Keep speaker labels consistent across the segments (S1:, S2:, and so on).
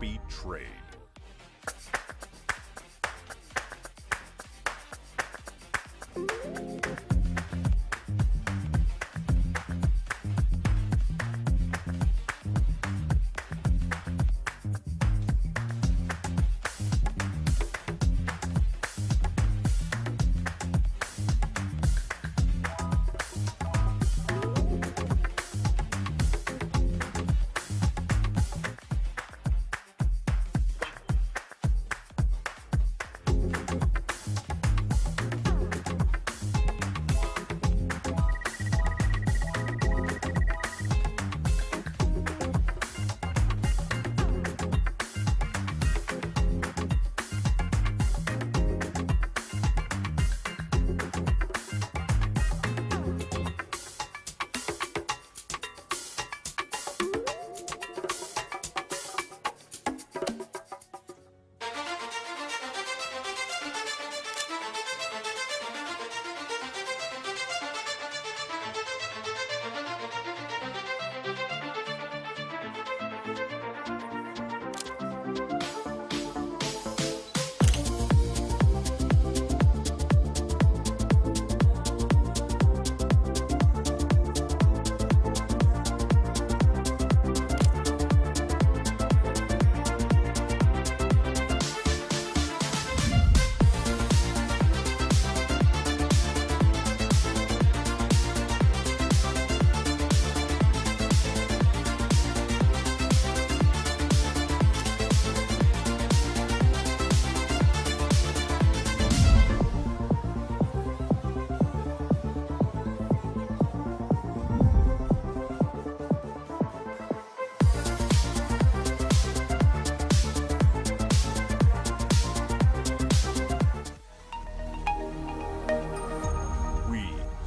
S1: copy trade.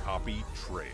S1: Copy trade.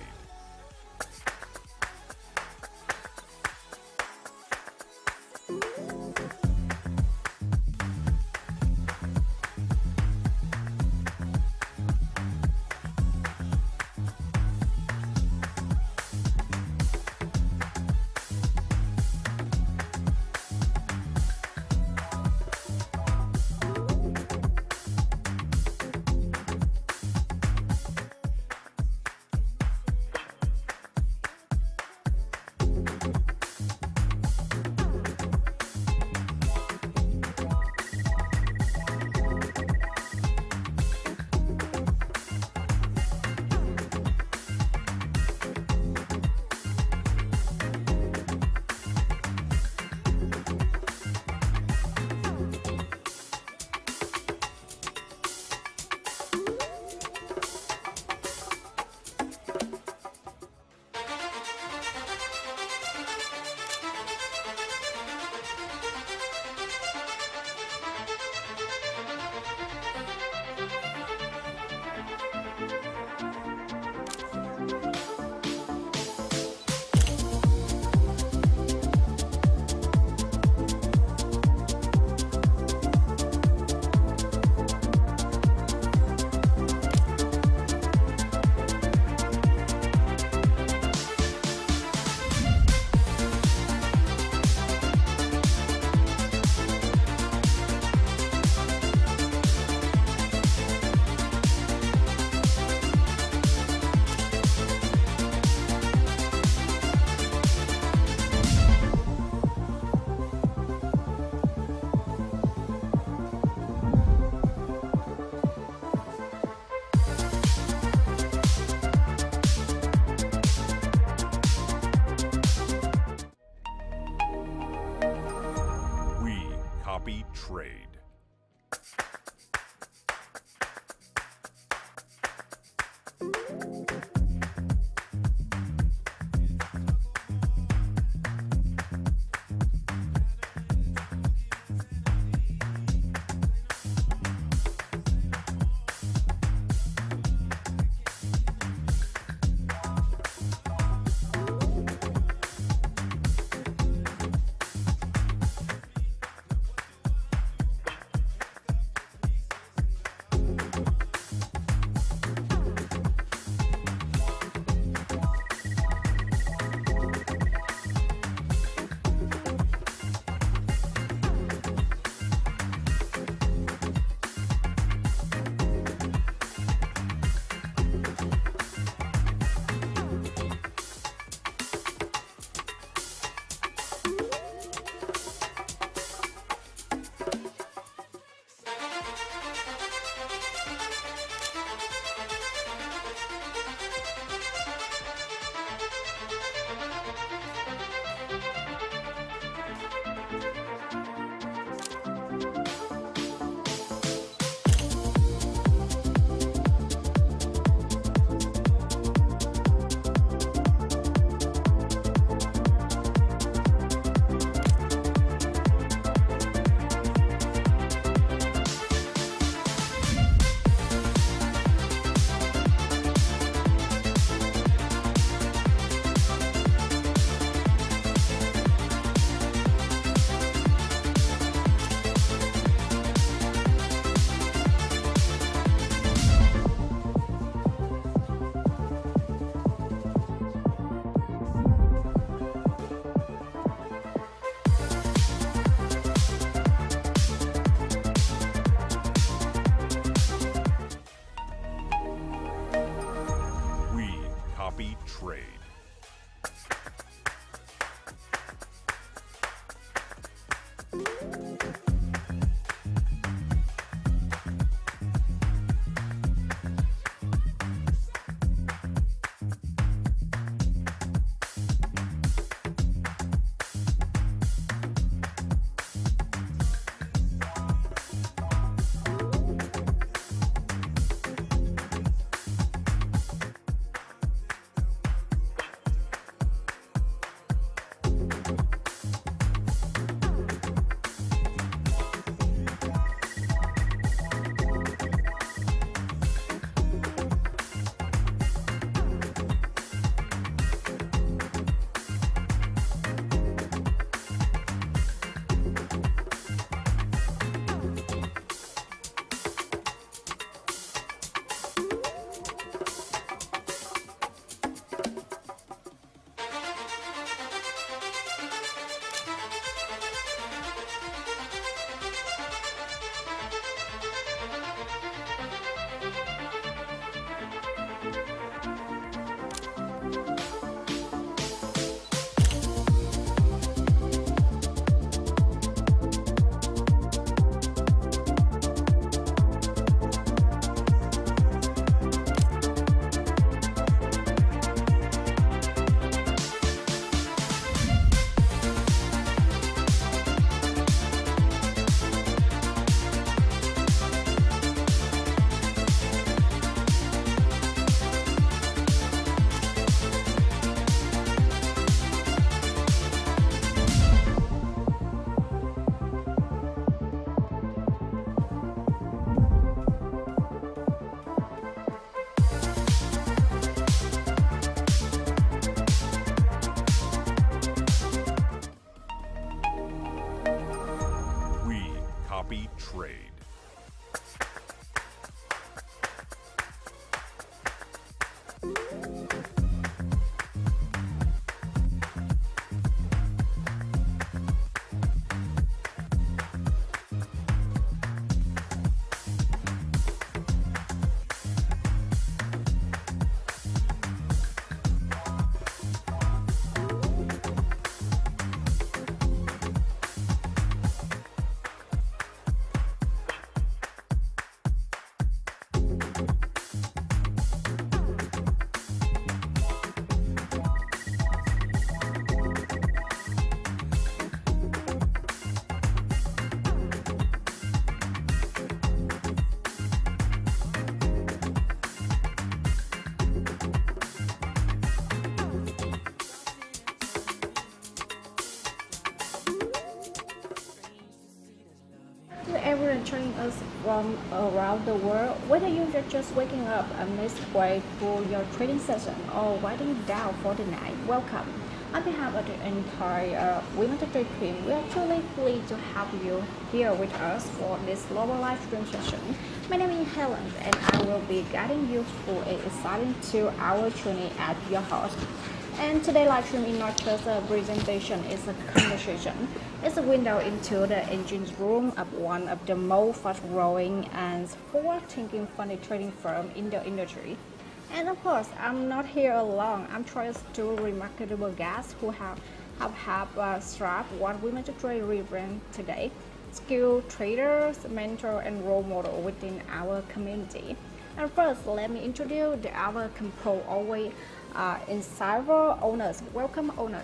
S1: Copy trade. copy trade.
S2: To everyone joining us from around the world, whether you're just waking up midway through your trading session or winding down for the night, welcome. On behalf of the entire WeMasterTrade team, we are truly pleased to have you here with us for this global live stream session. My name is Helen, and I will be guiding you through a exciting 2-hour journey as your host. And today live stream is not just a presentation, it's a conversation. It's a window into the engine room of one of the most fast-growing and forward-thinking funny trading firm in the industry. And of course, I'm not here alone. I'm joined by two remarkable guests who have strapped what WeMasterTrade rebrand today. Skilled traders, mentor, and role model within our community. And first, let me introduce our compo always insider owners. Welcome, owners.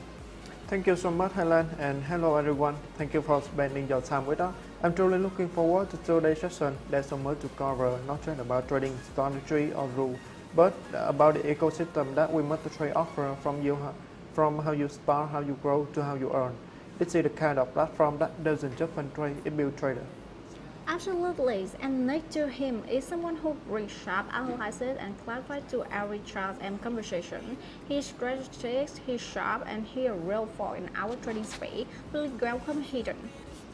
S3: Thank you so much, Helen, and hello everyone. Thank you for spending your time with us. I'm truly looking forward to today's session. There's so much to cover, not just about trading strategy or rule, but about the ecosystem that WeMasterTrade offer from how you start, how you grow, to how you earn. This is the kind of platform that doesn't just fund trade, it builds traders.
S2: Absolutely, and next to him is someone who brings sharp analysis and clarity to every chart and conversation. He's strategic, he's sharp, and he's a real force in our trading space. Please welcome Hayden.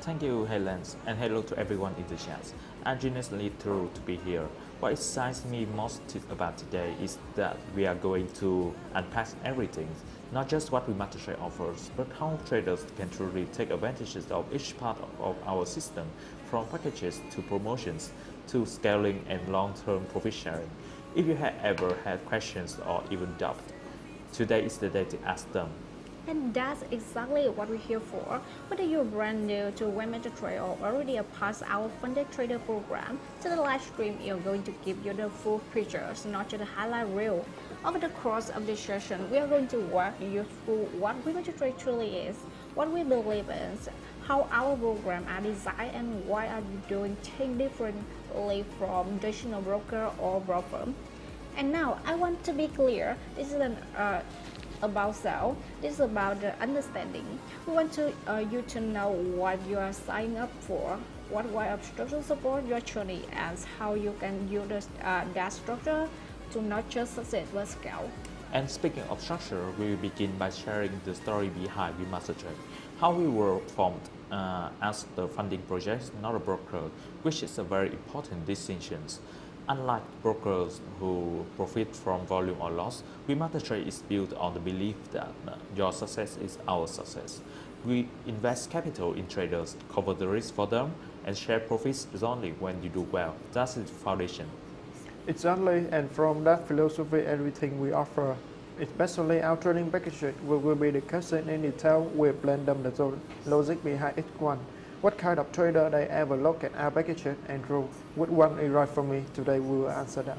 S4: Thank you, Helen, and hello to everyone in the chat. I'm genuinely thrilled to be here. What excites me most about today is that we are going to unpack everything, not just what WeMasterTrade offers, but how traders can truly take advantage of each part of our system, from packages to promotions to scaling and long-term profit sharing. If you have ever had questions or even doubt, today is the day to ask them.
S2: And that's exactly what we're here for. Whether you're brand new to WeMasterTrade or already a part of our funded trader program, to the live stream is going to give you the full picture, not just a highlight reel. Over the course of this session, we are going to walk you through what WeMasterTrade truly is, what we believe in, how our programs are designed, and why are you doing things differently from traditional broker or broker. And now, I want to be clear, this isn't about sell, this is about the understanding. We want you to know what you are signing up for, what way of structure support your journey, and how you can use that structure to not just succeed but scale.
S4: And speaking of structure, we will begin by sharing the story behind WeMasterTrade, how we were formed as the funding project, not a broker, which is a very important distinction. Unlike brokers who profit from volume or loss, WeMasterTrade is built on the belief that your success is our success. We invest capital in traders, cover the risk for them, and share profits only when you do well. That's the foundation.
S3: Exactly, and from that philosophy, everything we offer, especially our trading packages, will be discussed in detail. We blend them the logic behind each one. What kind of trader they ever look at our packages and rule? Which one is right for me? Today we will answer that.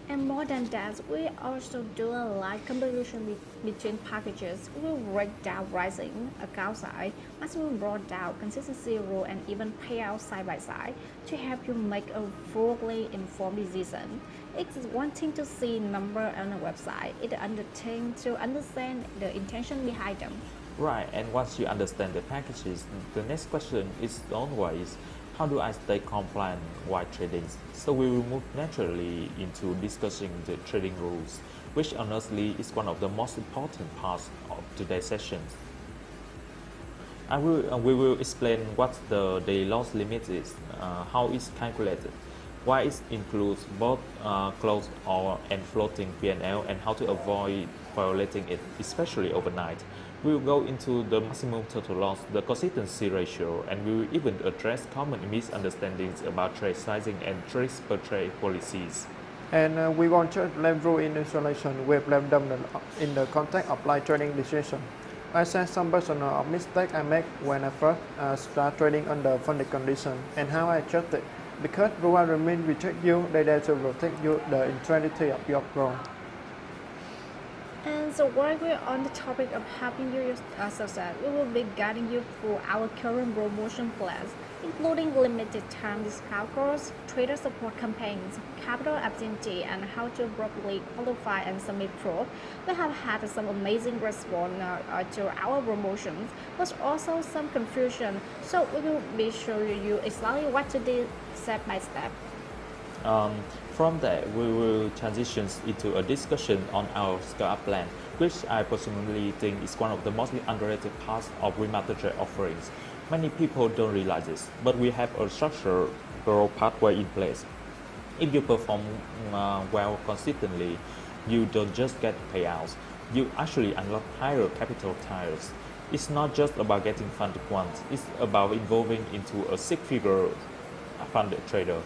S2: And more than that, we also do a live comparison between packages. We'll break down pricing, account size, maximum drawdown, consistency rule, and even payout side by side to help you make a fully informed decision. It's one thing to see number on a website, it's another thing to understand the intention behind them.
S4: Right, and once you understand the packages, the next question is always, how do I stay compliant while trading? So we will move naturally into discussing the trading rules, which honestly is one of the most important parts of today's session. We will explain what the daily loss limit is, how it's calculated, why it includes both closed or and floating P&L, and how to avoid violating it, especially overnight. We will go into the maximum total loss, the consistency ratio, and we will even address common misunderstandings about trade sizing and risk per trade policies.
S3: And we want to learn rule in isolation with them in the context of live trading decision. I share some personal mistake I make when I first start trading under funded condition and how I adjust it. Because rule remain reject you, they dare to protect you the integrity of your growth.
S2: And so while we're on the topic of helping you success, we will be guiding you through our current promotion plans, including limited time discount codes, trader support campaigns, capital efficiency, and how to properly qualify and submit pro. We have had some amazing response to our promotions, but also some confusion. So we will be showing you exactly what to do step by step.
S4: From there, we will transition into a discussion on our scale-up plan, which I personally think is one of the most underrated parts of WeMasterTrade offerings. Many people don't realize this, but we have a structured growth pathway in place. If you perform well consistently, you don't just get payouts, you actually unlock higher capital tiers. It's not just about getting funded once, it's about evolving into a six-figure funded trader.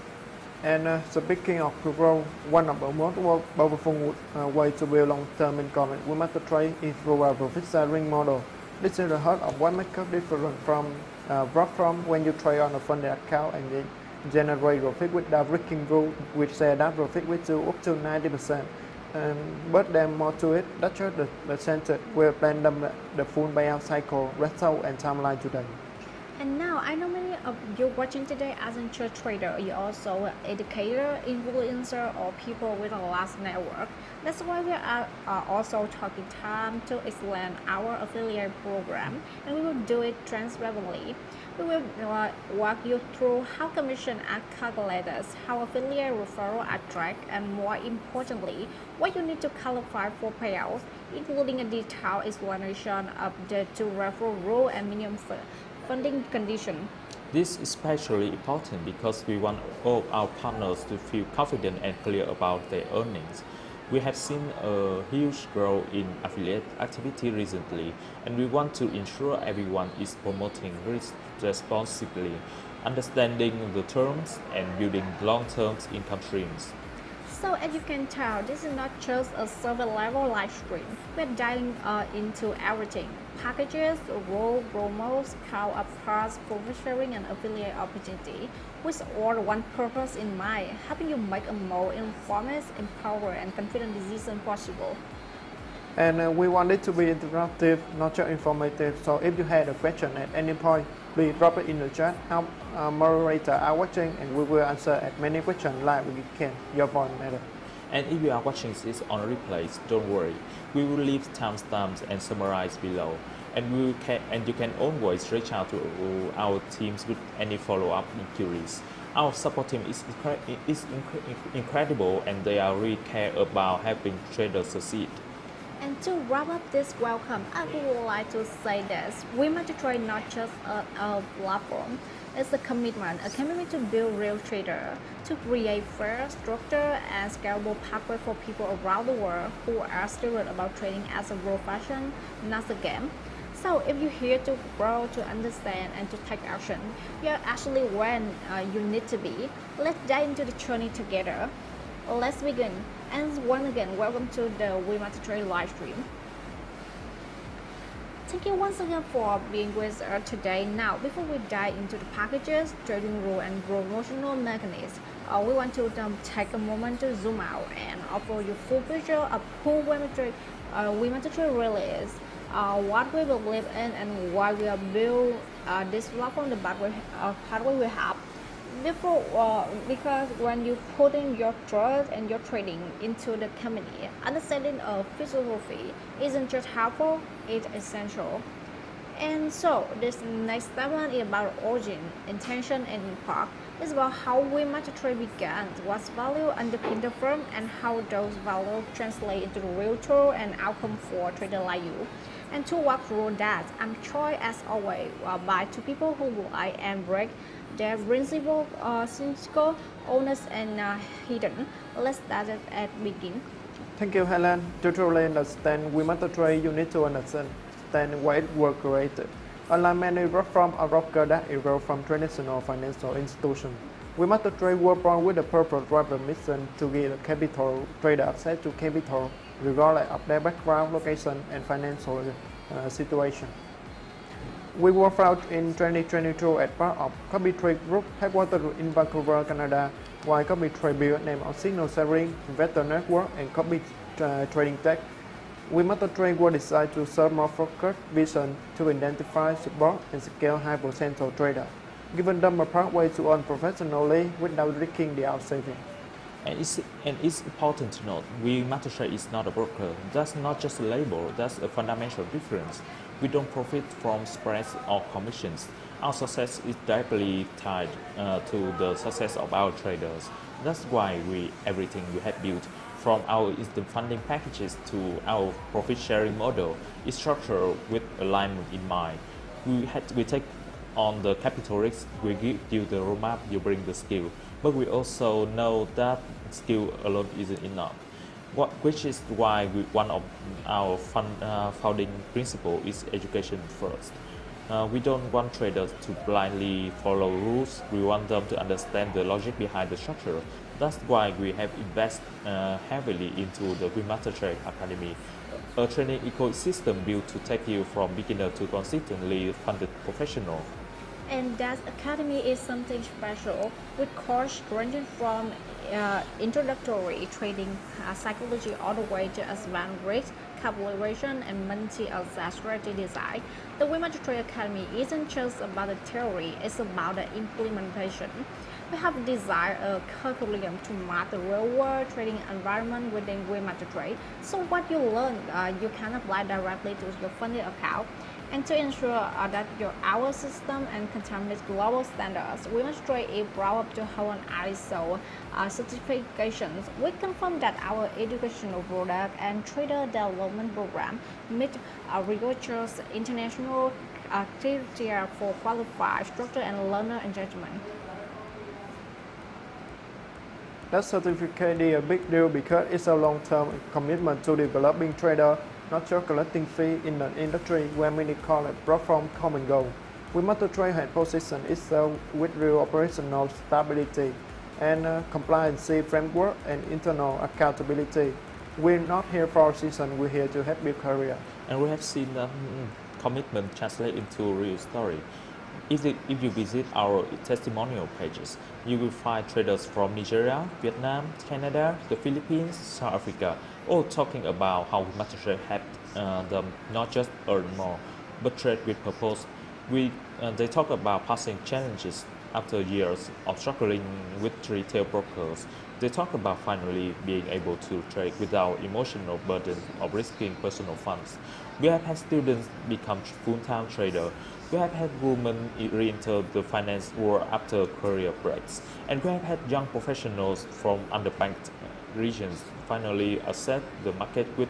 S3: And speaking of growth, one of the most powerful ways to build long-term income with WeMasterTrade is through our profit sharing model. This is the heart of what makes us different from when you trade on a funded account and you generate profit without risking rule, which say that profit with you up to 90%. But there's more to it. That's just the center. We'll plan the full payout cycle, result, and timeline today.
S2: And now, I know many of you watching today aren't just a trader, you're also an educator, influencer, or people with a large network. That's why we are also taking time to explain our affiliate program, and we will do it transparently. We will walk you through how commission are calculated, how affiliate referral are tracked, and more importantly, what you need to qualify for payouts, including a detailed explanation of the two referral rule and minimum funding condition.
S4: This is especially important because we want all our partners to feel confident and clear about their earnings. We have seen a huge growth in affiliate activity recently, and we want to ensure everyone is promoting risk responsibly, understanding the terms, and building long-term income streams.
S2: So as you can tell, this is not just a server level live stream. We're diving into everything: packages, role, promos, count up cards, profit sharing, and affiliate opportunity, with all one purpose in mind: helping you make a more informed, empowered, and confident decision possible.
S3: And we want it to be interactive, not just informative. So if you had a question at any point, please drop it in the chat. Our moderator are watching, and we will answer as many questions live we can. Your voice matters.
S4: And if you are watching this on replays, don't worry. We will leave timestamps and summarize below. And you can always reach out to our teams with any follow-up inquiries. Our support team is incredible, and they are really care about helping traders succeed.
S2: And to wrap up this welcome, I would like to say this: WeMasterTrade not just a platform, it's a commitment to build real trader, to create fair, structured, and scalable pathway for people around the world who are serious about trading as a profession, not a game. So if you're here to grow, to understand, and to take action, you're actually where you need to be. Let's dive into the journey together. Let's begin. And once again, welcome to the WeMasterTrade live stream. Thank you once again for being with us today. Now, before we dive into the packages, trading rule, and promotional mechanisms, we want to take a moment to zoom out and offer you full picture of who WeMasterTrade really is, what we believe in, and why we have built this platform, the pathway we have. Because when you put in your trust and your trading into the company, understanding of philosophy isn't just helpful, it's essential. And so this next segment is about origin, intention, and impact. It's about how WeMasterTrade began, what's value underpin the firm, and how those values translate into real tool and outcome for traders like you. And to walk through that, I'm joined as always by two people who lie and break their principle, cynical, honest, and hidden. Let's start at begin.
S3: Thank you, Helen. To truly understand WeMasterTrade, you need to understand why it was created. Unlike many platforms or brokers that evolve from traditional financial institutions, WeMasterTrade was born with a purpose-driven mission to give capital trader access to capital regardless of their background, location, and financial situation. We were founded in 2022 as part of CopyTrade Group, headquartered in Vancouver, Canada, while CopyTrade built name on signal sharing, investor network, and copy trading tech. WeMasterTrade was designed to serve more focused vision to identify, support, and scale high potential traders, giving them a pathway to earn professionally without risking their savings.
S4: And it's important to note, WeMasterTrade is not a broker. That's not just a label, that's a fundamental difference. We don't profit from spreads or commissions. Our success is directly tied to the success of our traders. That's why everything we have built, from our instant funding packages to our profit sharing model, is structured with alignment in mind. We take on the capital risk, we give you the roadmap, you bring the skill. But we also know that skill alone isn't enough, which is why one of our founding principles is education first. We don't want traders to blindly follow rules, we want them to understand the logic behind the structure. That's why we have invested heavily into the WeMasterTrade Academy, a training ecosystem built to take you from beginner to consistently funded professional.
S2: And that academy is something special, with courses ranging from introductory trading psychology all the way to advanced risk calculation and multi-asset strategy design. The WeMasterTrade Academy isn't just about the theory, it's about the implementation. We have designed a curriculum to map the real-world trading environment within WeMasterTrade. So what you learn, you can apply directly to your funding account. And to ensure that our system and conform with global standards, WeMasterTrade is proud up to hold ISO certifications. We confirm that our educational product and trader development program meet rigorous international criteria for qualified structure and learner engagement.
S3: That certificate is a big deal because it's a long-term commitment to developing traders, not just collecting fees in an industry where many call it platform come and go. WeMasterTrade has positioned itself with real operational stability and compliance framework and internal accountability. We're not here for a season, we're here to help your career.
S4: And we have seen that commitment translate into real story. If you visit our testimonial pages, you will find traders from Nigeria, Vietnam, Canada, the Philippines, South Africa, all talking about how WeMasterTrade helped them not just earn more, but trade with purpose. They talk about passing challenges after years of struggling with retail brokers. They talk about finally being able to trade without emotional burden of risking personal funds. We have had students become full-time traders. We have had women re-enter the finance world after career breaks. And we have had young professionals from underbanked regions finally access the market with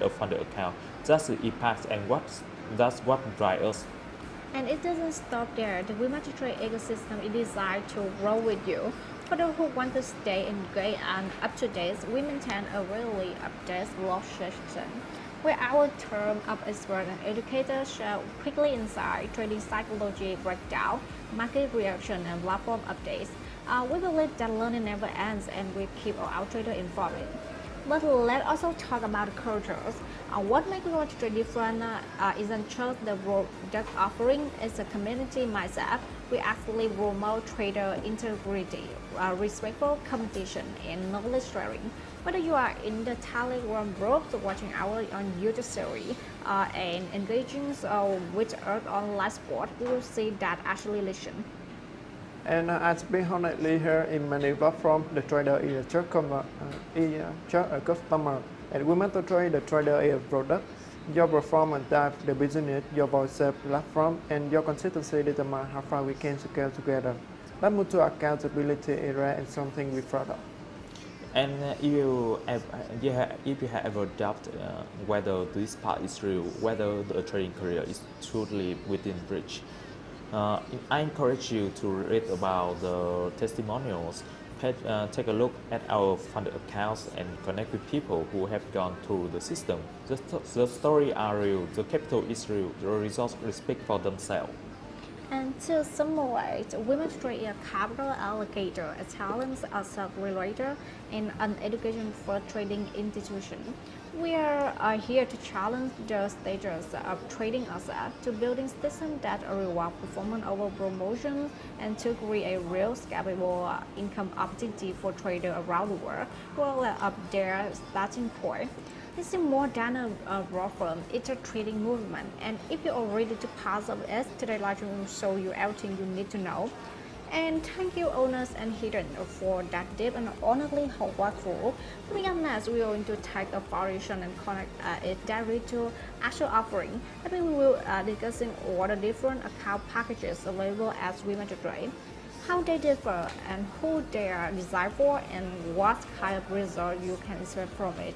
S4: a funded account. That's the impact, and that's what drives us.
S2: And it doesn't stop there. The WeMasterTrade ecosystem is designed to grow with you. For those who want to stay engaged and up to date, we maintain a really updated blog section where our team of experts and educators share quickly insight, trading psychology breakdown, market reaction, and platform updates. We believe that learning never ends, and we keep our traders informed. But let's also talk about cultures. What makes WeMasterTrade different isn't just the product offering, it's a community mindset. We actually promote trader integrity, respectful competition, and knowledge sharing. Whether you are in the Telegram groups, watching our on YouTube series, and engaging with us on live sport, you will see that actually listen.
S3: And as being honestly here in many platforms, the trader is a customer, and WeMasterTrade, the trader is a product. Your performance drives the business, your voice serves platform, and your consistency determine how far we can scale together. Let's move to accountability area and something we proud of.
S4: And if you have ever doubted whether this part is real, whether the trading career is truly within reach, I encourage you to read about the testimonials, take a look at our funded accounts, and connect with people who have gone through the system. The stories are real, the capital is real, the results speak for themselves.
S2: And to summarize, WeMasterTrade is a capital allocator, a talent accelerator, and an education for trading institution. We are here to challenge the status of trading assets, to building systems that reward performance over promotion, and to create a real scalable income opportunity for traders around the world who are at their starting point. This is more than a raw firm, it's a trading movement. And if you're ready to pass of it, today's LiveStream will show you everything you need to know. And thank you owners and hidden for that deep and honestly helpful. Beyond next, we are going to take a foundation and connect it directly to actual offering. I think we will discussing all the different account packages available as WeMasterTrade, how they differ and who they are designed for, and what kind of result you can expect from it.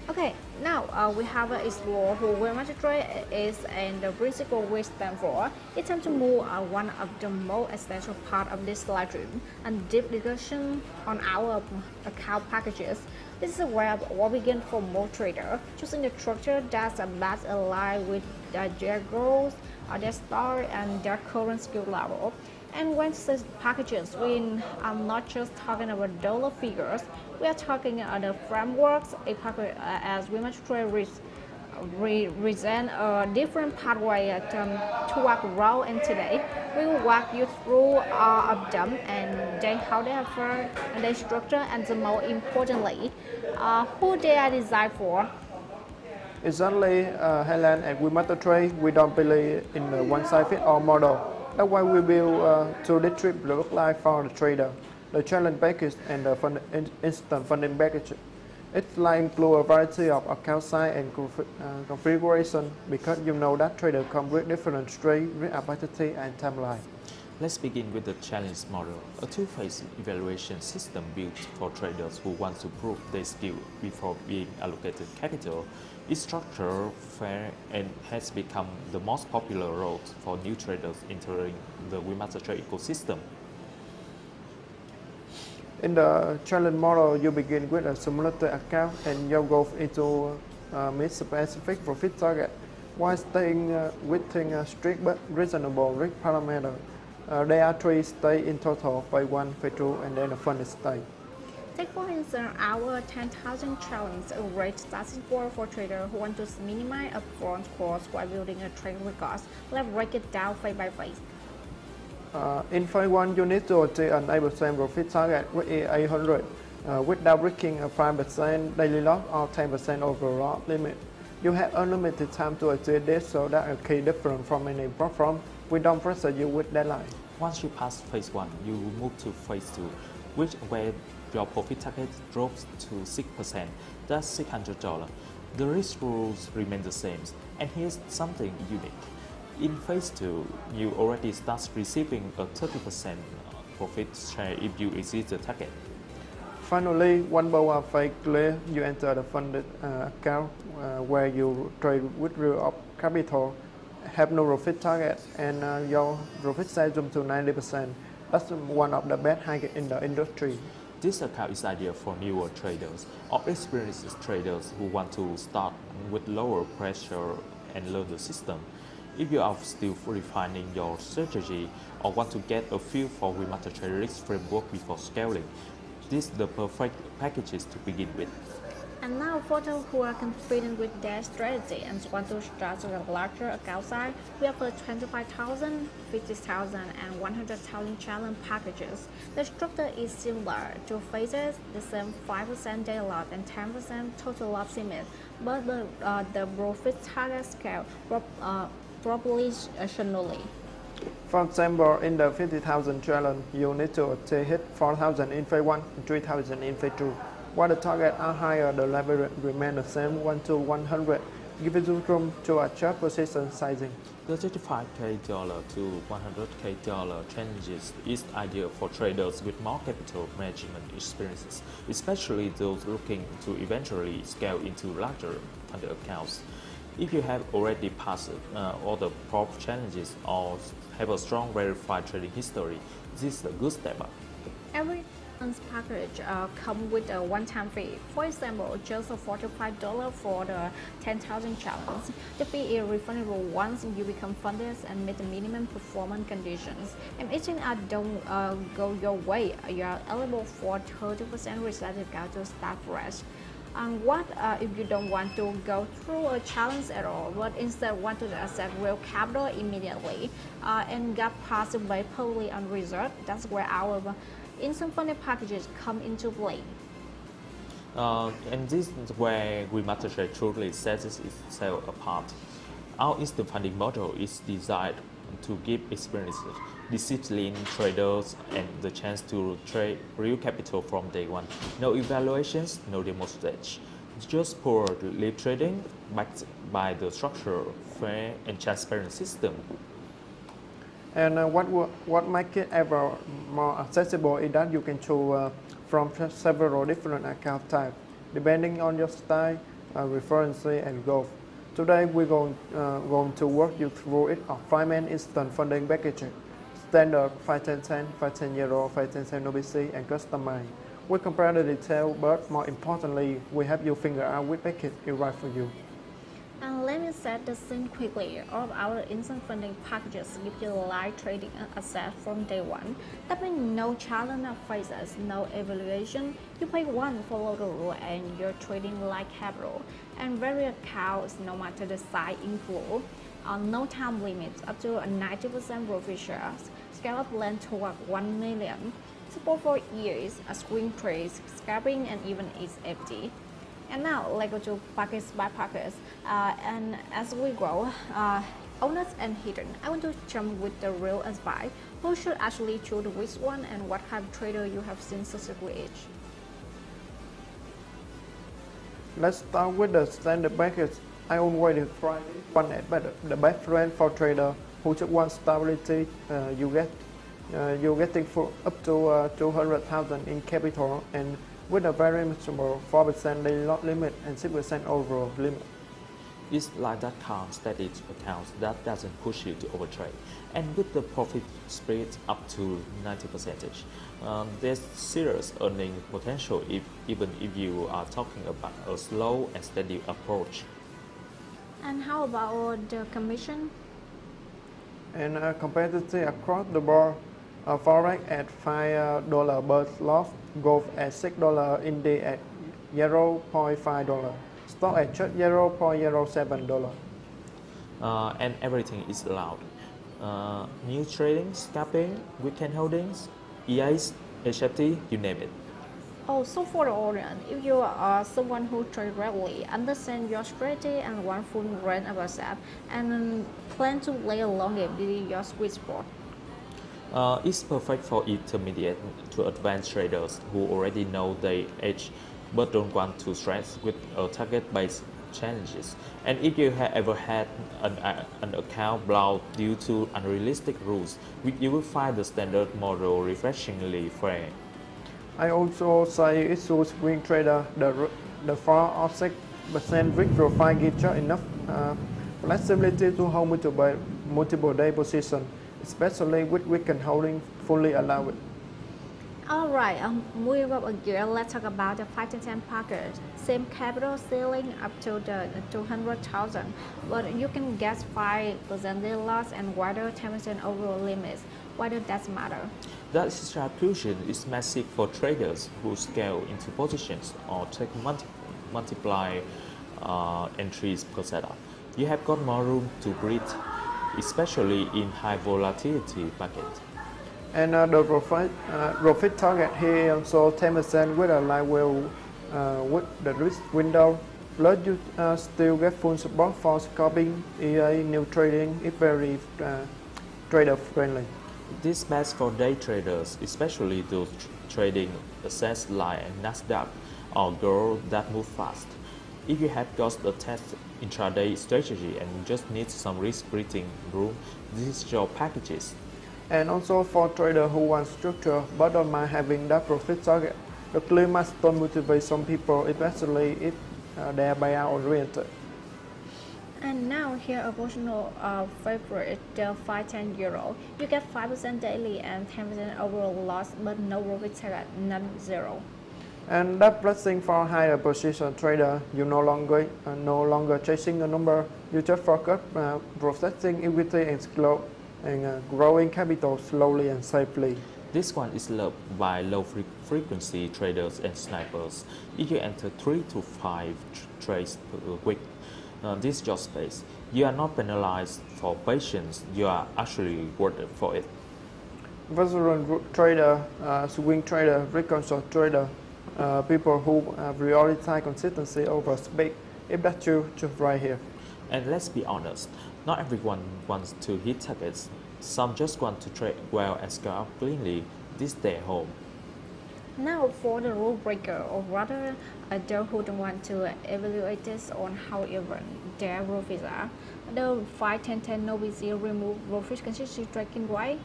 S2: Okay, now we have explored who WeMasterTrade is and the principle we stand for. It's time to move one of the most essential part of this live stream and deep discussion on our account packages. This is where we begin for most traders, choosing the structure that's best aligned with their goals, their style, and their current skill level. And when says packages, we are not just talking about dollar figures. We are talking about the frameworks. A package as WeMasterTrade present a different pathway to work around. And today we will walk you through all of them and how they differ, and their structure, and the most importantly, who they are designed for.
S3: Exactly, Helen, at WeMasterTrade, we don't believe in a one-size-fits-all model. That's why we build two district look like for the trader, the challenge package and the instant funding package. It's like include a variety of account size and configuration because you know that trader come with different trade, risk appetite and timeline.
S4: Let's begin with the challenge model, a two-phase evaluation system built for traders who want to prove their skill before being allocated capital. It's structured, fair, and has become the most popular route for new traders entering the WeMasterTrade ecosystem.
S3: In the challenge model, you begin with a simulated account and you go into meet specific profit target while staying within a strict but reasonable risk parameter. There are 3 stages in total, phase 1, phase 2, and then a funded stage.
S2: Take for instance our 10,000 challenge, a rate starting point for traders who want to minimize upfront costs while building a trading record. Let's break it down phase by phase.
S3: In phase 1, you need to achieve an 8% profit target with 800 without breaking a 5% daily loss or 10% overall limit. You have unlimited time to achieve this, so that's a key difference from any platform. We don't pressure you with deadline.
S4: Once you pass phase 1, you will move to phase 2, where your profit target drops to 6%, that's $600. The risk rules remain the same, and here's something unique. In phase 2, you already start receiving a 30% profit share if you exceed the target.
S3: Finally, one by phase clear, you enter the funded account where you trade withdrawal of capital, have no profit target, and your profit share jump to 90%. That's one of the best hikes in the industry.
S4: This account is ideal for newer traders or experienced traders who want to start with lower pressure and learn the system. If you are still refining your strategy or want to get a feel for WeMasterTrade risk framework before scaling, this is the perfect packages to begin with.
S2: And now for those who are confident with their strategy and want to start with a larger account size, we offer 25,000, 50,000, and 100,000 challenge packages. The structure is similar to phases, the same 5% daily loss and 10% total loss limit, but the profit target scale proportionally.
S3: For example, in the 50,000 challenge, you need to hit 4,000 in phase 1 and 3,000 in phase 2, While the targets are higher, the level remains the same 1 to 100, giving you room to adjust position sizing.
S4: The $35K to $100K ranges is ideal for traders with more capital management experiences, especially those looking to eventually scale into larger funded accounts. If you have already passed all the prop challenges or have a strong verified trading history, this is a good step up.
S2: Every package comes with a one-time fee. For example, just $45 for the 10,000 challenge. The fee is refundable once you become funded and meet the minimum performance conditions. And if things don't go your way, you are eligible for 30% reset discount to start fresh. And what if you don't want to go through a challenge at all, but instead want to access real capital immediately and get passed by purely on reserve? That's where our instant funding packages come into play.
S4: And this is where WeMasterTrade truly sets itself apart. Our instant funding model is designed to give experienced, disciplined traders and the chance to trade real capital from day one. No evaluations, no demo stage. Just pure live trading backed by the structured, fair, and transparent system.
S3: And what makes it ever more accessible is that you can choose from several different account types, depending on your style, reference, and goal. Today we're going to walk you through it of 5 main instant funding packages: standard, 510, 510 euro, 510 OBC, and customized. We compare the detail, but more importantly, we help you figure out which package is right for you.
S2: And let me set the scene quickly. All of our instant funding packages give you live trading access from day one. That means no challenge phases, no evaluation. You pay once, follow the rule, and you're trading like capital. And very accounts, no matter the size, include no time limits, up to a 90% profit shares, scale up length toward 1 million, support for years, swing trades, scalping, and even its FD. And now let's go to packets by packets. And as we grow, honest and hidden, I want to jump with the real advice. Who should actually choose which one, and what kind of trader you have seen successfully each?
S3: Let's start with the standard package. I always try one as the best friend for trader who just want stability. You're getting for up to 200,000 in capital, and with a very manageable 4% daily lot limit and 6% overall limit.
S4: It's like that calm, steady accounts that doesn't push you to overtrade. And with the profit split up to 90%, there's serious earning potential even if you are talking about a slow and steady approach.
S2: And how about the commission?
S3: And competitive across the board. Forex at $5 per lot, gold at $6, Indy at $0.5, stock at just $0.07.
S4: And everything is allowed. New trading, scalping, weekend holdings, EIs, HFT, you name it.
S2: Oh, so for the audience, if you are someone who trades regularly, understand your strategy and want full range of yourself, and plan to play a long game, this is your sweet spot.
S4: It's perfect for intermediate to advanced traders who already know their edge but don't want to stress with target-based challenges. And if you have ever had an account blocked due to unrealistic rules, you will find the standard model refreshingly fair.
S3: I also say it's a swing trader. The 4 or 6% risk profile gives you enough flexibility to hold multiple day position, especially with weekend holding fully allowed.
S2: Alright, moving up again, let's talk about the 5 to 10 package. Same capital ceiling up to the 200,000, but you can get 5% daily loss and wider 10% overall limits. Why does that matter?
S4: That distribution is massive for traders who scale into positions or take multiply entries per setup. You have got more room to breathe, especially in high volatility markets.
S3: And the profit target here also 10% with a live well with the risk window. Plus you still get full support for scalping. EA new trading is very trader friendly.
S4: This best for day traders, especially those trading assets like Nasdaq, or girl that move fast. If you have got the test intraday strategy and you just need some risk breathing room, this is your packages.
S3: And also for traders who want structure but don't mind having that profit target, the clear milestone motivates some people, especially if they are buyout oriented.
S2: And now here a personal favorite, the 510 euro. You get 5% daily and 10% overall loss, but no profit target, none, zero.
S3: And that blessing for higher position trader, you no longer chasing a number, you just focus processing equity and growing capital slowly and safely.
S4: This one is loved by low frequency traders and snipers. If you enter 3 to 5 trades per week, this is your space. You are not penalized for patience, you are actually rewarded for it.
S3: Veteran trader, swing trader, reconcile trader, people who prioritize consistency over speed. If that's you, choose right here.
S4: And let's be honest, not everyone wants to hit targets. Some just want to trade well and scale up cleanly. This stay home.
S2: Now for the rule breaker, or rather those who don't want to evaluate this on how even their profits are. The 5-10-10 no BC remove profit consistency tracking, right?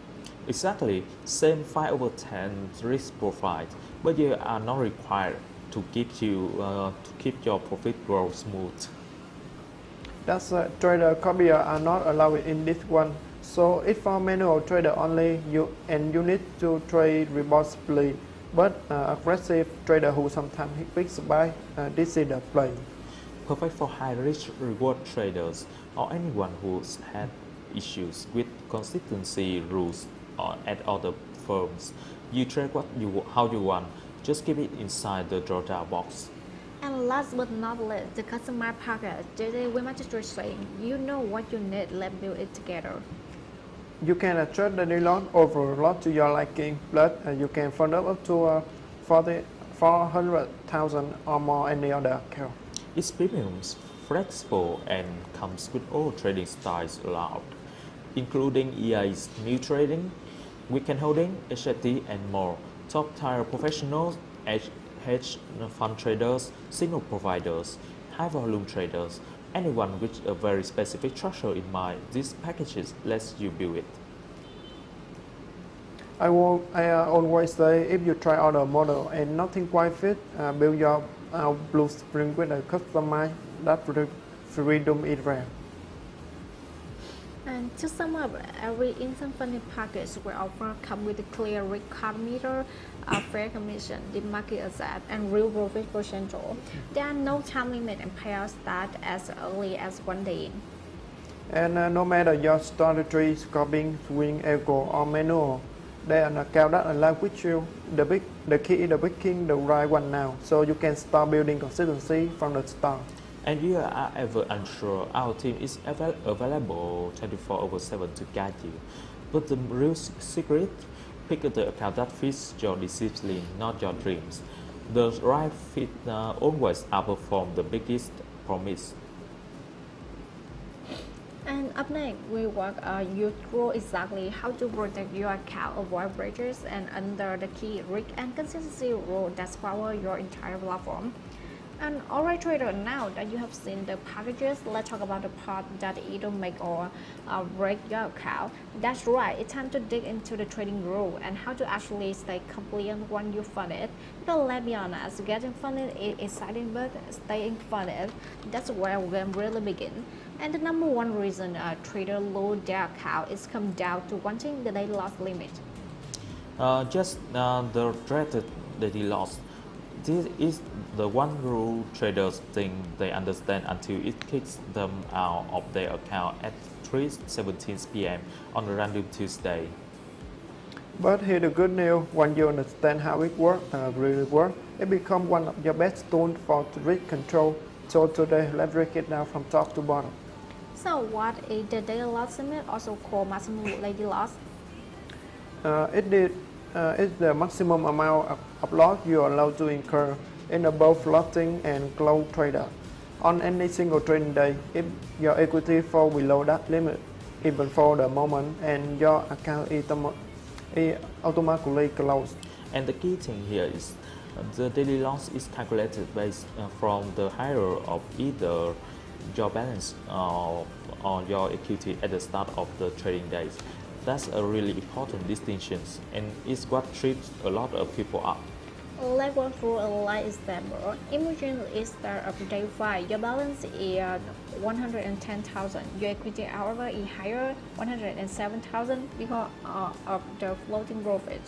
S4: Exactly, same 5/10 risk profile, but you are not required to keep your profit growth smooth.
S3: That's trader copier are not allowed in this one. So it's for manual trader only, you need to trade responsibly. But aggressive trader who sometimes picks buy, this is the play.
S4: Perfect for high risk reward traders or anyone who's had issues with consistency rules at other firms. You trade how you want, just keep it inside the drawdown box.
S2: And last but not least, the customer package. Today WeMasterTrade saying, you know what you need, let's build it together.
S3: You can adjust the lot over lot to your liking, but you can fund up to 400,000 or more any other account.
S4: It's premium, flexible, and comes with all trading styles allowed, including EA's new trading, weekend holding, HFT, and more. Top-tier professionals, hedge fund traders, signal providers, high-volume traders, anyone with a very specific structure in mind, these packages lets you build it.
S3: I always say, if you try out a model and nothing quite fit, build your blueprint with a customized that freedom is rare.
S2: And to sum up, every instant funding package will offer come with a clear risk parameter, a fair commission, the market asset, and real profit potential. There are no time limit and payouts start as early as 1 day.
S3: And no matter your strategy, scalping, swing, echo, or manual, there are an account that align with you. The key is picking the right one now, so you can start building consistency from the start.
S4: And if you are ever unsure, our team is available 24/7 to guide you. But the real secret, pick the account that fits your discipline, not your dreams. The right fit always outperforms the biggest promise.
S2: And up next, we walk you through exactly how to protect your account, avoid breaches, and under the key risk and consistency rule that power your entire platform. And alright trader, now that you have seen the packages, let's talk about the part that either make or break your account. That's right, it's time to dig into the trading rule and how to actually stay compliant when you fund it. But let's be honest, getting funded is exciting, but staying funded, that's where we really begin. And the number one reason a trader lose their account is come down to wanting the daily loss limit.
S4: The dreaded daily loss. This is the one rule traders think they understand until it kicks them out of their account at 3:17 p.m. on a random Tuesday.
S3: But here's the good news, when you understand how it really works, it becomes one of your best tools for risk control. So today, let's break it down from top to bottom.
S2: So what is the daily loss limit, also called maximum daily loss?
S3: It's the maximum amount of loss you are allowed to incur in both floating and close trader on any single trading day. If your equity falls below that limit, even for the moment, and your account is automatically closed.
S4: And the key thing here is The daily loss is calculated based from the higher of either your balance or your equity at the start of the trading days. That's a really important distinction, and it's what trips a lot of people up.
S2: Let's go through a light example. Imagine it's start of day 5. Your balance is 110,000. Your equity, however, is higher 107,000 because of the floating profit.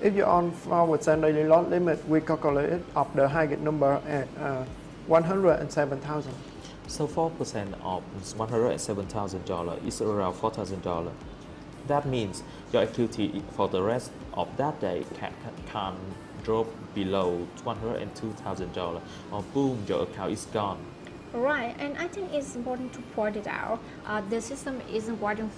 S3: If you're on 4% daily loss limit, we calculate up the highest number at 107,000.
S4: So 4% of $107,000 is around $4,000. That means your equity for the rest of that day can drop below $102,000 or boom, your account is gone.
S2: Right, and I think it's important to point it out. The system isn't waiting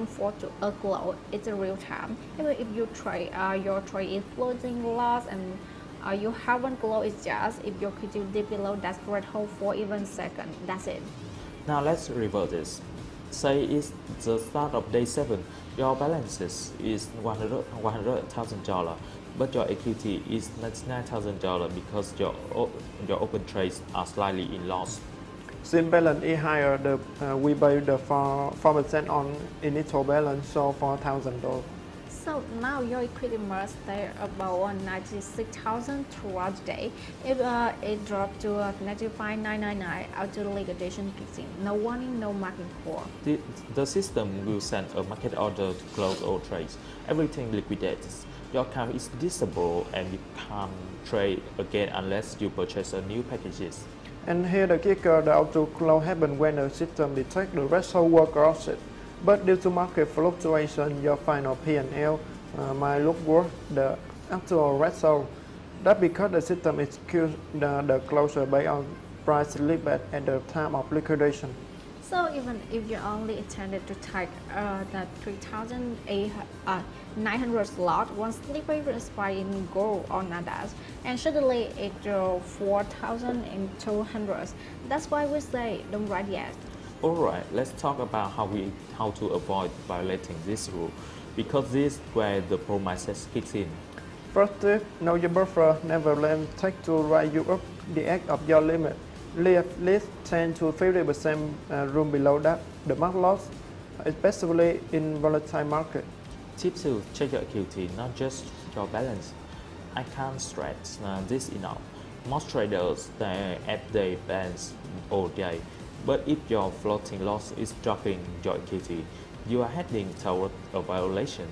S2: for a close. It's a real time. Even if you trade, your trade is floating loss and you haven't closed, it's just if your equity dip below that threshold for even second. That's it.
S4: Now let's reverse this. Say it's the start of day 7. Your balance is $100,000, but your equity is $99,000 because your open trades are slightly in loss.
S3: Since balance is higher, we pay the 4% on initial balance, so $4,000.
S2: So now your equity must stay about 96,000 throughout the day. If it drops to 95,999 after the liquidation kicks in, no warning, no market call.
S4: The system will send a market order to close all trades. Everything liquidates. Your account is disabled and you can't trade again unless you purchase a new packages.
S3: And here the kicker, the auto close happens when the system detects the threshold will cross it. But due to market fluctuation, your final P&L might look worse the actual threshold. That's because the system executes the closure based on price limit at the time of liquidation.
S2: So even if you only intended to take the 3,900 slot, once slippage expires in gold or Nasdaq, and suddenly it 4,200. That's why we say don't write yet.
S4: Alright, let's talk about how to avoid violating this rule, because this is where the promises kicks in.
S3: First tip, know your buffer. Never let them take to write you up the edge of your limit. Leave at least 10 to 50% room below that, the mark loss, especially in volatile market.
S4: Tip 2, check your equity, not just your balance. I can't stress this enough. Most traders stay at their balance all day, but if your floating loss is dropping your equity, you are heading toward a violation.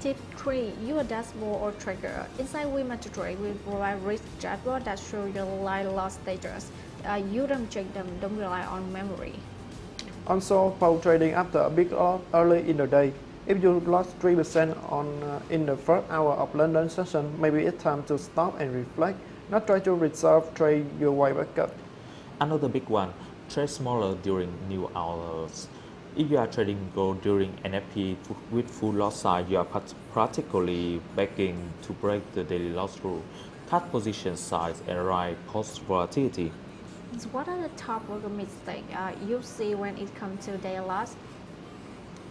S2: Tip 3. Use a dashboard or tracker. Inside WeMasterTrade, we provide risk dashboard that show your live loss status. You don't check them, don't rely on memory.
S3: Also, pause trading after a big loss early in the day. If you lost 3% in the first hour of London session, maybe it's time to stop and reflect, not try to reserve trade your way back up.
S4: Another big one, trade smaller during new hours. If you are trading gold during NFP with full loss size, you are practically begging to break the daily loss rule. Cut position size and ride post volatility.
S2: So what are the top mistakes you see when it comes to daily loss?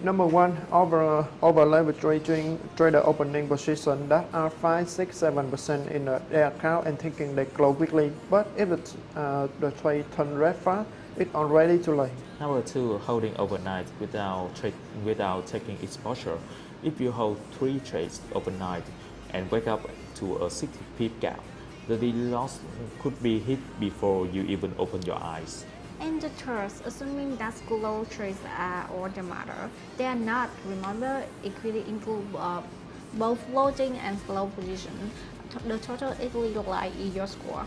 S3: Number 1, over leveraging trader opening position that are 5, 6, 7% in their account and thinking they close quickly. But if the trade turns red fast, it's already too late.
S4: Number 2, holding overnight without taking exposure. If you hold 3 trades overnight and wake up to a 60 pip gap, the daily loss could be hit before you even open your eyes.
S2: And the third, assuming that slow trades are all the matter, they are not. Remember, equity includes both floating and slow position. The total equity lie in your score.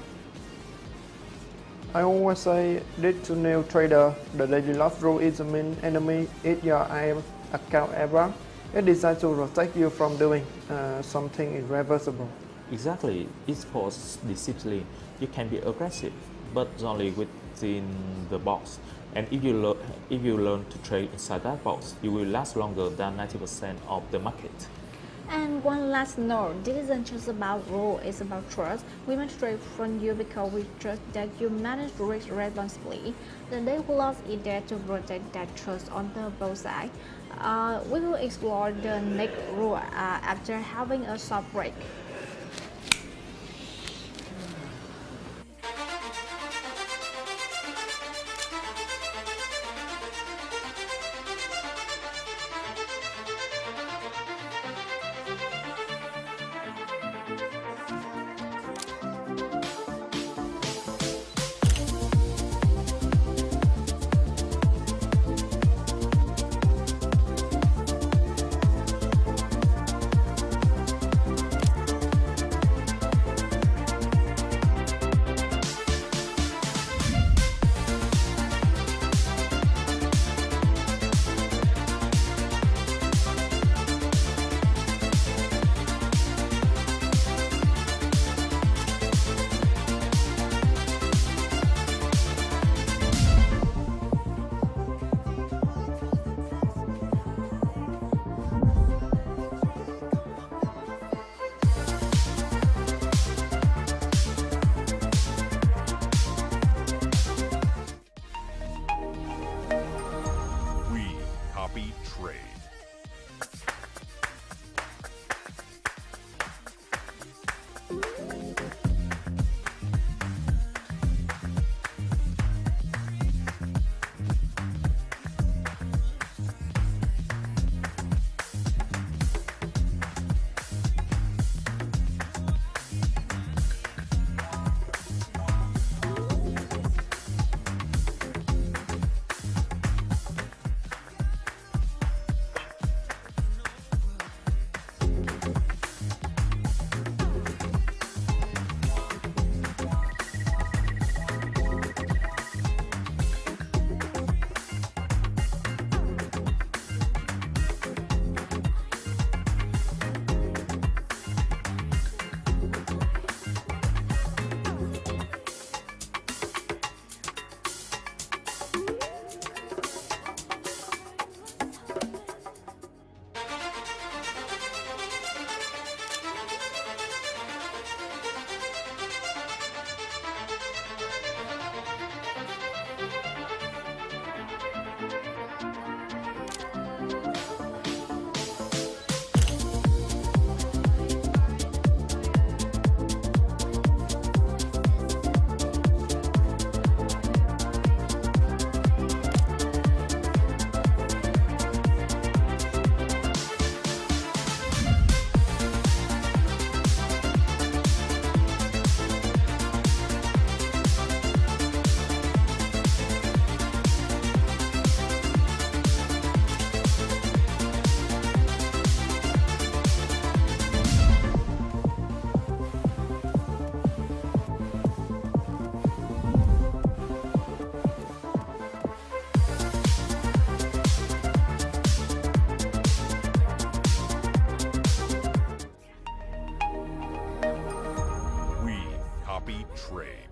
S3: I always say this to new trader, the daily loss rule is the main enemy. If your IM account ever, it decides to protect you from doing something irreversible.
S4: Exactly, it's forced discipline. You can be aggressive, but only within the box. And if you learn to trade inside that box, you will last longer than 90% of the market.
S2: And one last note, this isn't just about rule, it's about trust. We must trade from you because we trust that you manage risk responsibly. The daily loss is there to protect that trust on the both sides. We will explore the next rule after having a short break.
S1: Trade.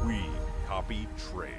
S1: We copy trade.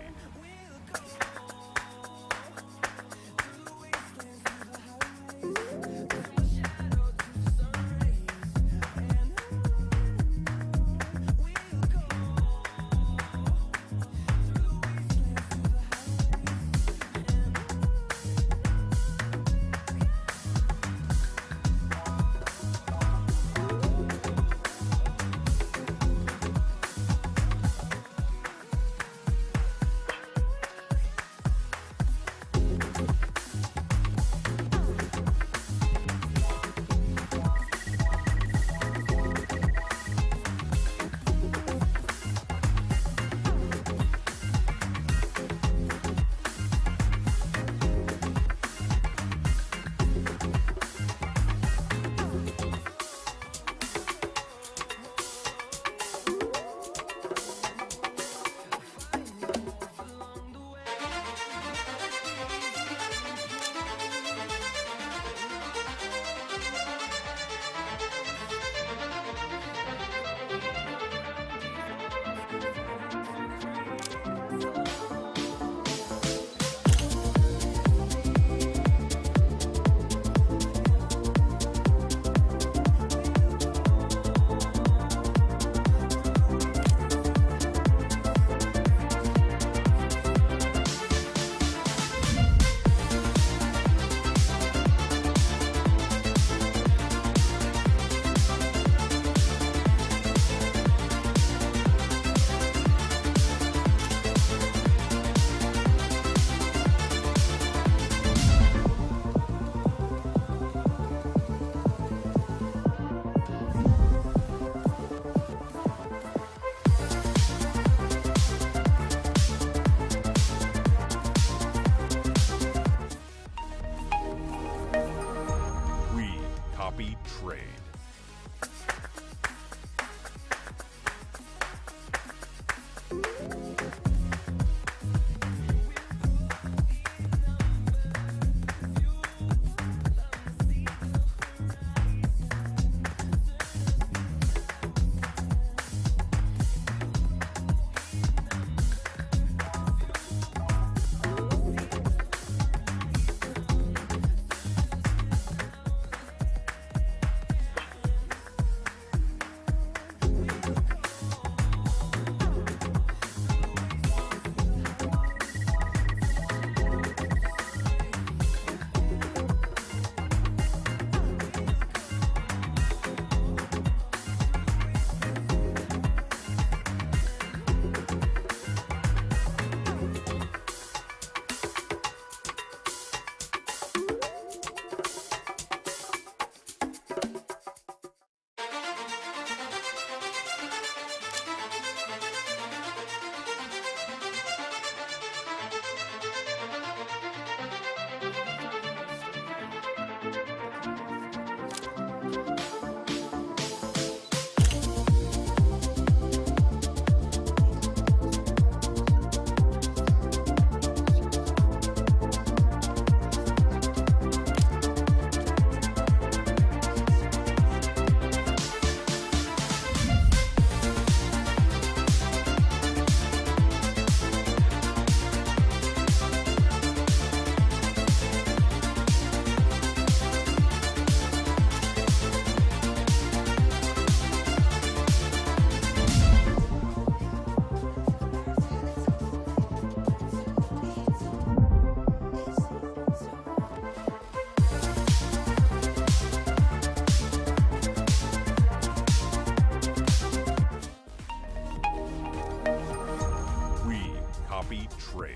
S1: Trade.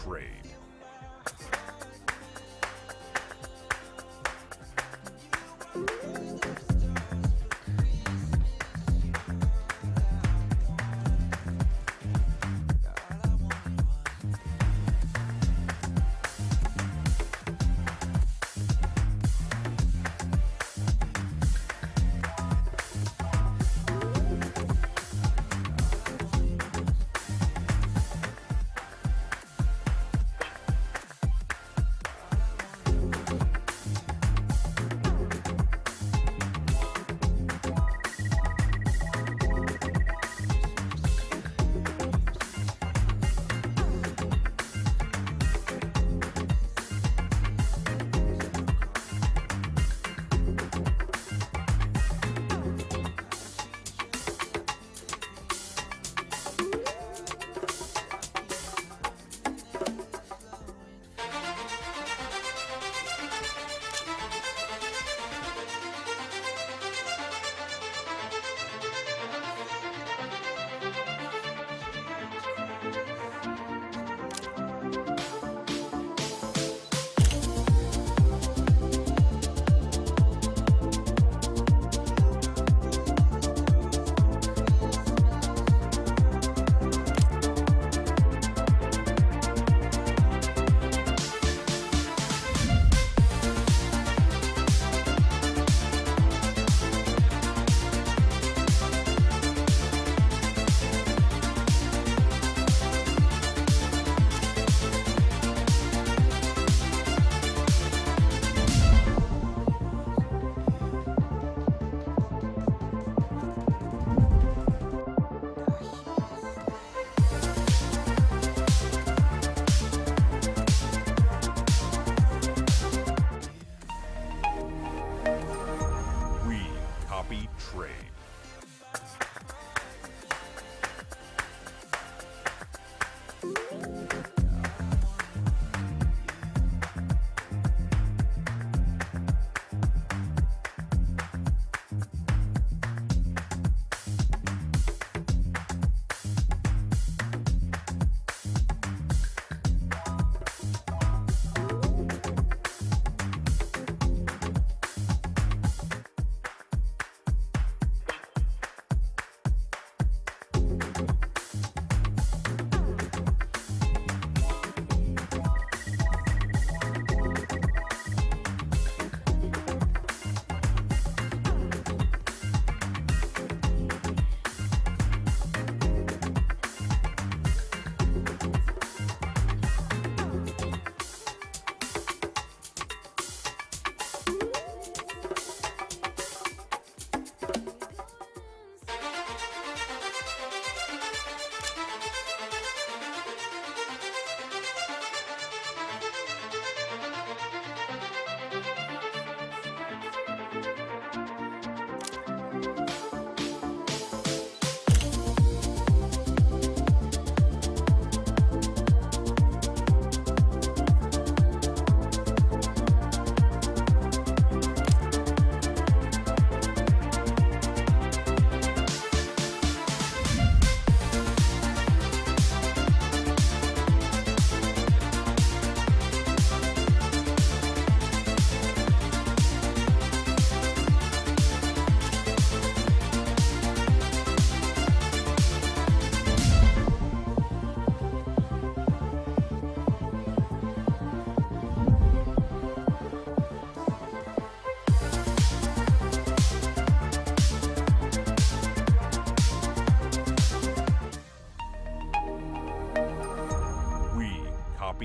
S1: Trade. We copy trade.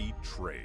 S1: copy trade.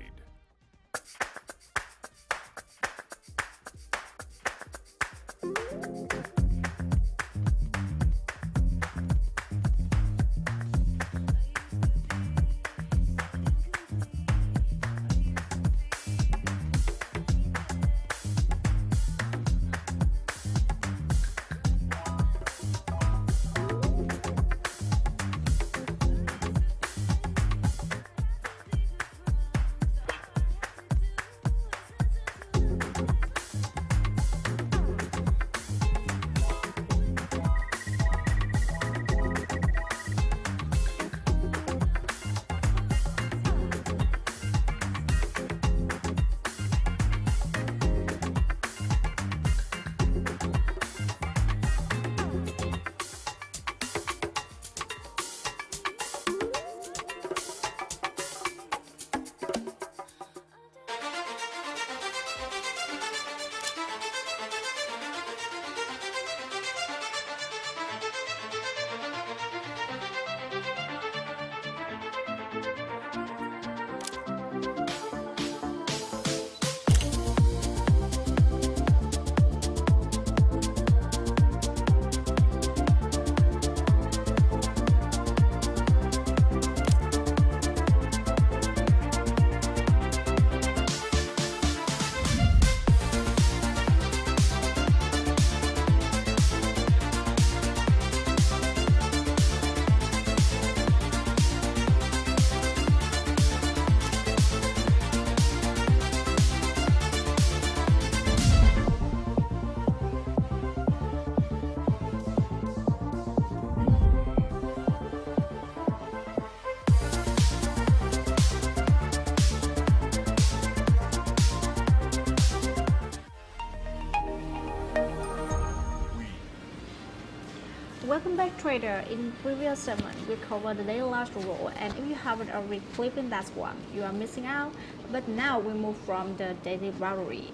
S2: Welcome back, trader. In previous segment, we covered the daily loss rule, and if you haven't already clicked in that one, you are missing out. But now we move from the daily boundary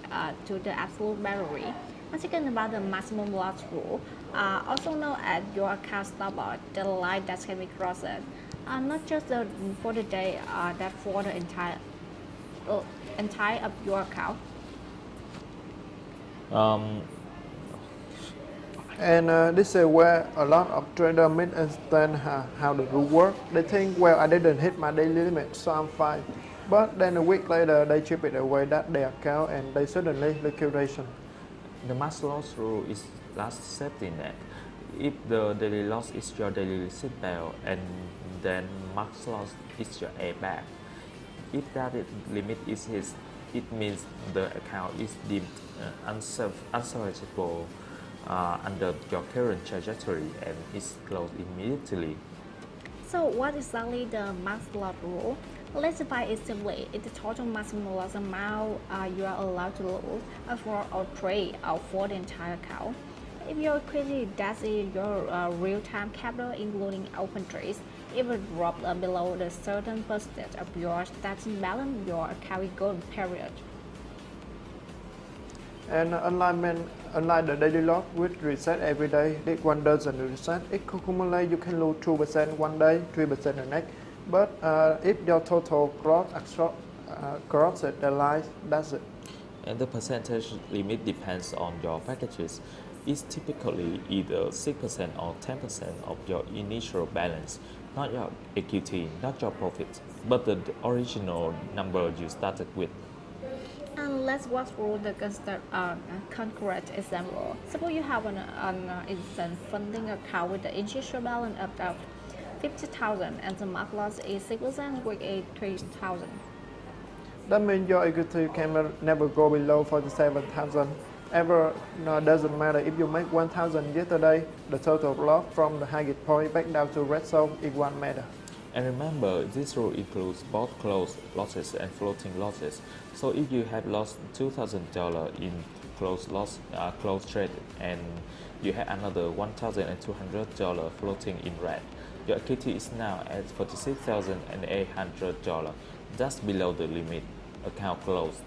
S2: to the absolute boundary. And second, about the maximum loss rule, also known as your account stop loss, the line that can be crossed, not just for the day, that for the entire of your account.
S3: And this is where a lot of traders misunderstand how the rule works. They think, well, I didn't hit my daily limit, so I'm fine. But then a week later, they chip it away that their account and they suddenly liquidation.
S4: The max loss rule is last safety net. If the daily loss is your daily seatbelt, and then max loss is your airbag. If that limit is hit, it means the account is deemed unsalvageable under your current trajectory and is closed immediately.
S2: So what is exactly the max loss rule? Let's define it simply. It's the total maximum loss amount you are allowed to lose for a trade or for the entire account. If your equity that is your real-time capital, including open trades, if it drops below the certain percentage of your starting balance, your account will go in period.
S3: And unlike the daily loss, which reset every day, this one doesn't reset. It accumulates. You can lose 2% one day, 3% the next. But if your total crosses the line, that's it.
S4: And the percentage limit depends on your packages. It's typically either 6% or 10% of your initial balance, not your equity, not your profit, but the original number you started with.
S2: And let's walk through the concrete example. Suppose you have an instant funding account with the initial balance of 50,000 and the mark loss is 6% with a 3,000.
S3: That means your equity can never go below 47,000. Ever, no, doesn't matter if you make 1,000 yesterday, the total loss from the highest point back down to red zone, it won't matter.
S4: And remember, this rule includes both closed losses and floating losses. So if you have lost $2,000 in closed trade and you have another $1,200 floating in red, your equity is now at $46,800. That's below the limit. Account closed.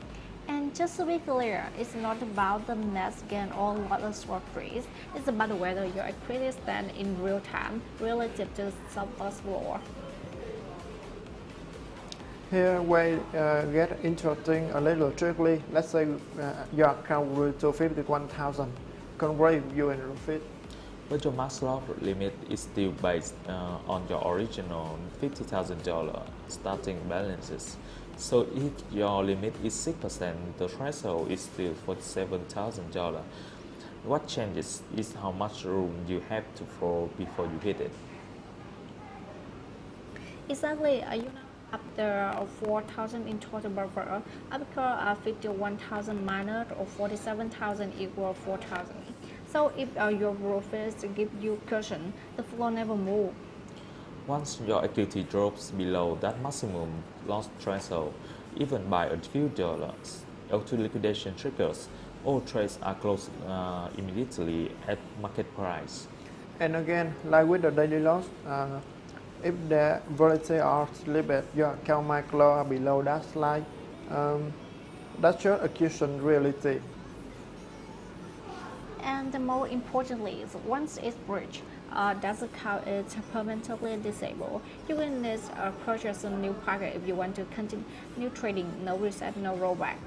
S2: And just to be clear, it's not about the net gain or loss for trades. It's about whether your equity stands in real time relative to the stop loss floor.
S3: Here we get interesting a little tricky. Let's say your account grew to 51,000. Convert you in profit.
S4: But your max loss limit is still based on your original $50,000 starting balances. So if your limit is 6%, the threshold is still $47,000. What changes is how much room you have to throw before you hit it.
S2: Exactly, you know, after 4,000 in total buffer, because 51,000 minus or 47,000 equal 4,000. So if your profits give you cushion, the flow never move.
S4: Once your equity drops below that maximum loss threshold, even by a few dollars, auto liquidation triggers. All trades are closed immediately at market price.
S3: And again, like with the daily loss, if the volatility are slipped, your account might close below that slide. That's your accusation reality.
S2: And more importantly, once it's breached, that account is permanently disabled. You will need to purchase a new packet if you want to continue trading. No reset, no rollback.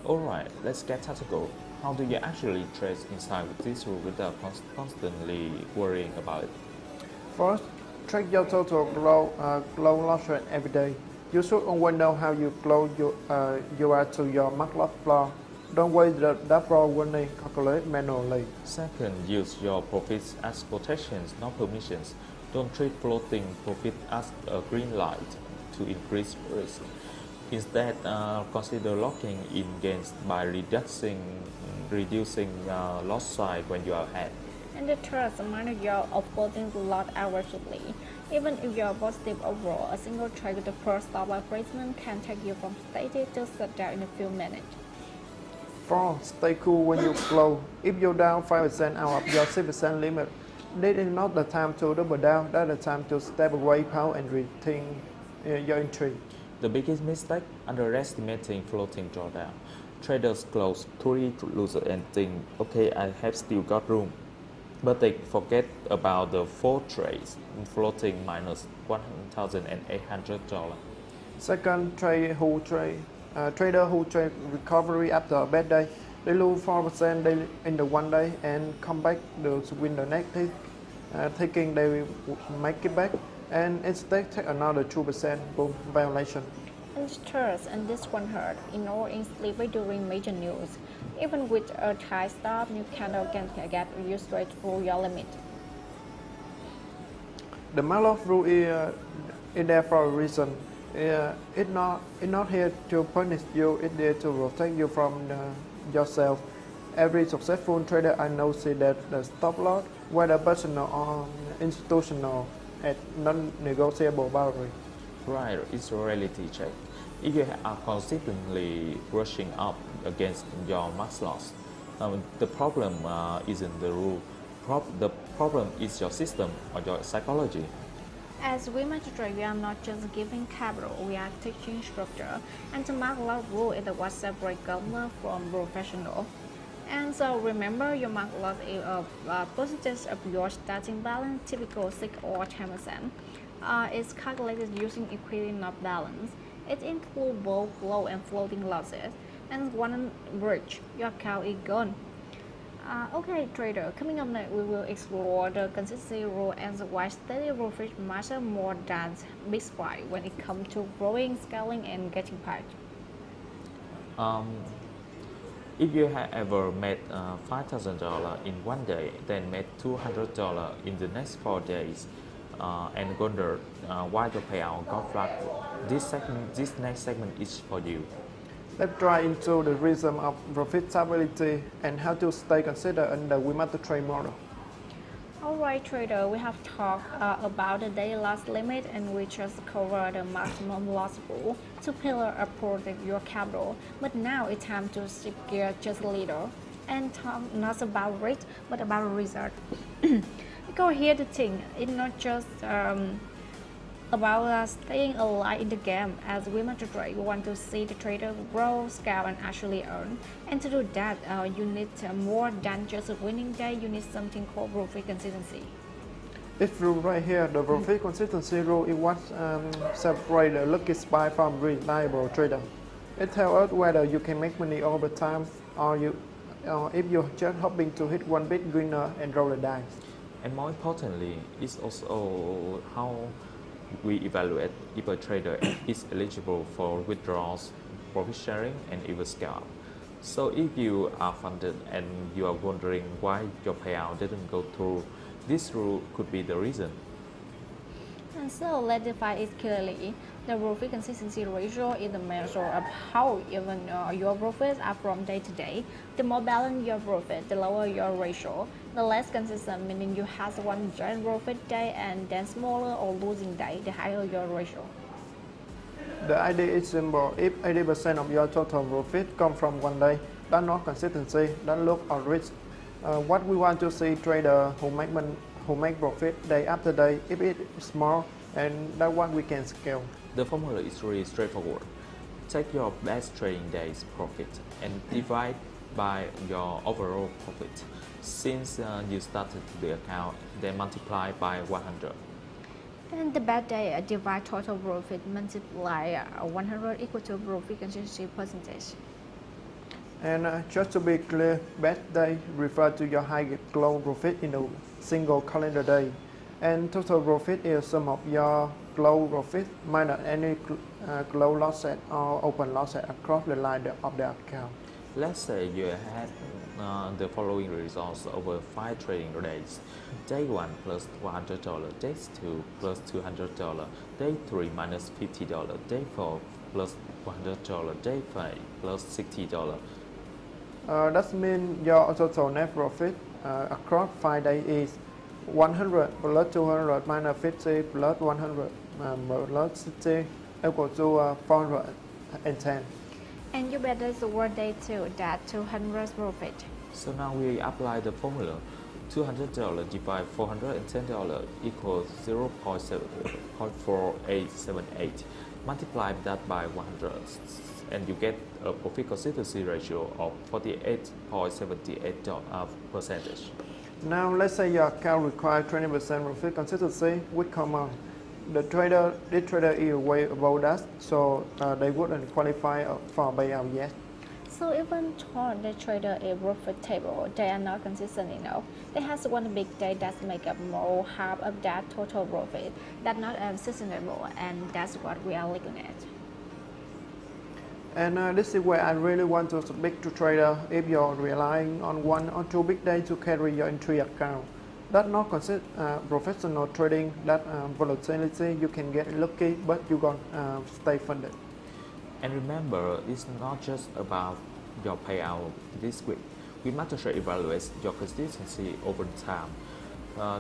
S4: Alright, let's get tactical. How do you actually trade inside this rule without constantly worrying about it?
S3: First, track your total low loss rate every day. You should always know how you close you are to your mark loss floor. Don't wait that floor when they calculate manually.
S4: Second, use your profits as protections, not permissions. Don't treat floating profit as a green light to increase risk. Instead, consider locking in gains by reducing loss size when you are ahead.
S2: And the third, manage your opposing lot aggressively. Even if you are positive overall, a single trade with the first stop loss placement can take you from steady to shut down in a few minutes.
S3: 4. Stay cool when you close. If you're down 5% out of your 6% limit, this is not the time to double down. That's the time to step away, pause, and rethink your entry.
S4: The biggest mistake, underestimating floating drawdown. Traders close 3 losers and think, okay, I have still got room. But they forget about the 4 trades floating minus $1,800.
S3: Second, trader who trade recovery after a bad day. They lose 4% in the one day and come back to win the next day, thinking they will make it back, and instead take another 2% boom violation.
S2: And third, and this one hurt, in sleepy during major news. Even with a tight stop, you cannot get you straight through your limit.
S3: The Maslow's rule is there for a reason. It's not here to punish you. It's there to protect you from yourself. Every successful trader I know see that the stop loss, whether personal or institutional, at non-negotiable boundary.
S4: Right, it's a reality check. If you are consistently rushing up against your max loss, the problem isn't the rule. The problem is your system or your psychology.
S2: As WeMasterTrade, we are not just giving capital, we are teaching structure. And the mark loss rule is what separates governor from professional. And so remember, your mark loss is a percentage of your starting balance, typical 6 or 10%. It's calculated using equity, not balance. It includes both flow and floating losses. And one breach, your account is gone. Okay, trader, coming up next, we will explore the consistency rule and why steady profit matter more than big spike when it comes to growing, scaling, and getting paid.
S4: If you have ever made $5,000 in one day, then made $200 in the next 4 days, and wonder why the payout got flat, this next segment is for you.
S3: Let's dive into the rhythm of profitability and how to stay consistent in the WeMasterTrade model.
S2: Alright, trader, we have talked about the daily loss limit, and we just covered the maximum loss rule, 2 pillars to protect your capital. But now it's time to shift gear just a little and talk not about rate but about result. Because here's the thing, it's not just about staying alive in the game. As WeMasterTrade, we want to see the trader grow, scale, and actually earn. And to do that, you need more than just a winning day. You need something called profit consistency.
S3: This rule right here, the profit consistency rule, is what separates the lucky spy from reliable trader. It tells us whether you can make money all the time or if you're just hoping to hit one big winner and roll the dice.
S4: And more importantly, it's also how we evaluate if a trader is eligible for withdrawals, profit sharing, and even scale up. So if you are funded and you are wondering why your payout didn't go through, this rule could be the reason.
S2: And so let's define it clearly. The profit consistency ratio is the measure of how even your profits are from day to day. The more balanced your profit, the lower your ratio. The less consistent, meaning you have one giant profit day and then smaller or losing day, the higher your ratio.
S3: The idea is simple. If 80% of your total profit come from one day, that's not consistency, that look or risk. What we want to see trader who make profit day after day, if it is small, and that's what we can scale.
S4: The formula is really straightforward. Take your best trading day's profit and divide by your overall profit. Since you started the account, then multiply by 100.
S2: And the bad day divide total profit multiply 100 equal to profit consistency percentage.
S3: And just to be clear, best day refers to your highest close profit in a single calendar day. And total profit is sum of your close profit minus any close losses or open losses across the line of the account.
S4: Let's say you had the following results over 5 trading days. Day 1 plus $100, day 2 plus $200, day 3 minus $50, day 4 plus $100, day 5 plus $60.
S3: That means your total net profit across 5 days is 100 plus 200 minus 50 plus 100 plus 60 equal to 410.
S2: And you better work day 2 that 200 profit.
S4: So now we apply the formula. $200 divided $410 equals 0.4878. Multiply that by 100 and you get a profit consistency ratio of 48.78%.
S3: Now let's say your account requires 20% profit consistency with common. This trader is way above that, so they wouldn't qualify for payout yet.
S2: So even though the trader is profitable, they are not consistent enough. They have one big day that make up more half of that total profit. That's not sustainable, and that's what we are looking at.
S3: And this is where I really want to speak to trader. If you're relying on 1 or 2 big days to carry your entry account, that's not considered professional trading. That volatility, you can get lucky, but you're gonna stay funded.
S4: And remember, it's not just about your payout this week. WeMasterTrade evaluates your consistency over time.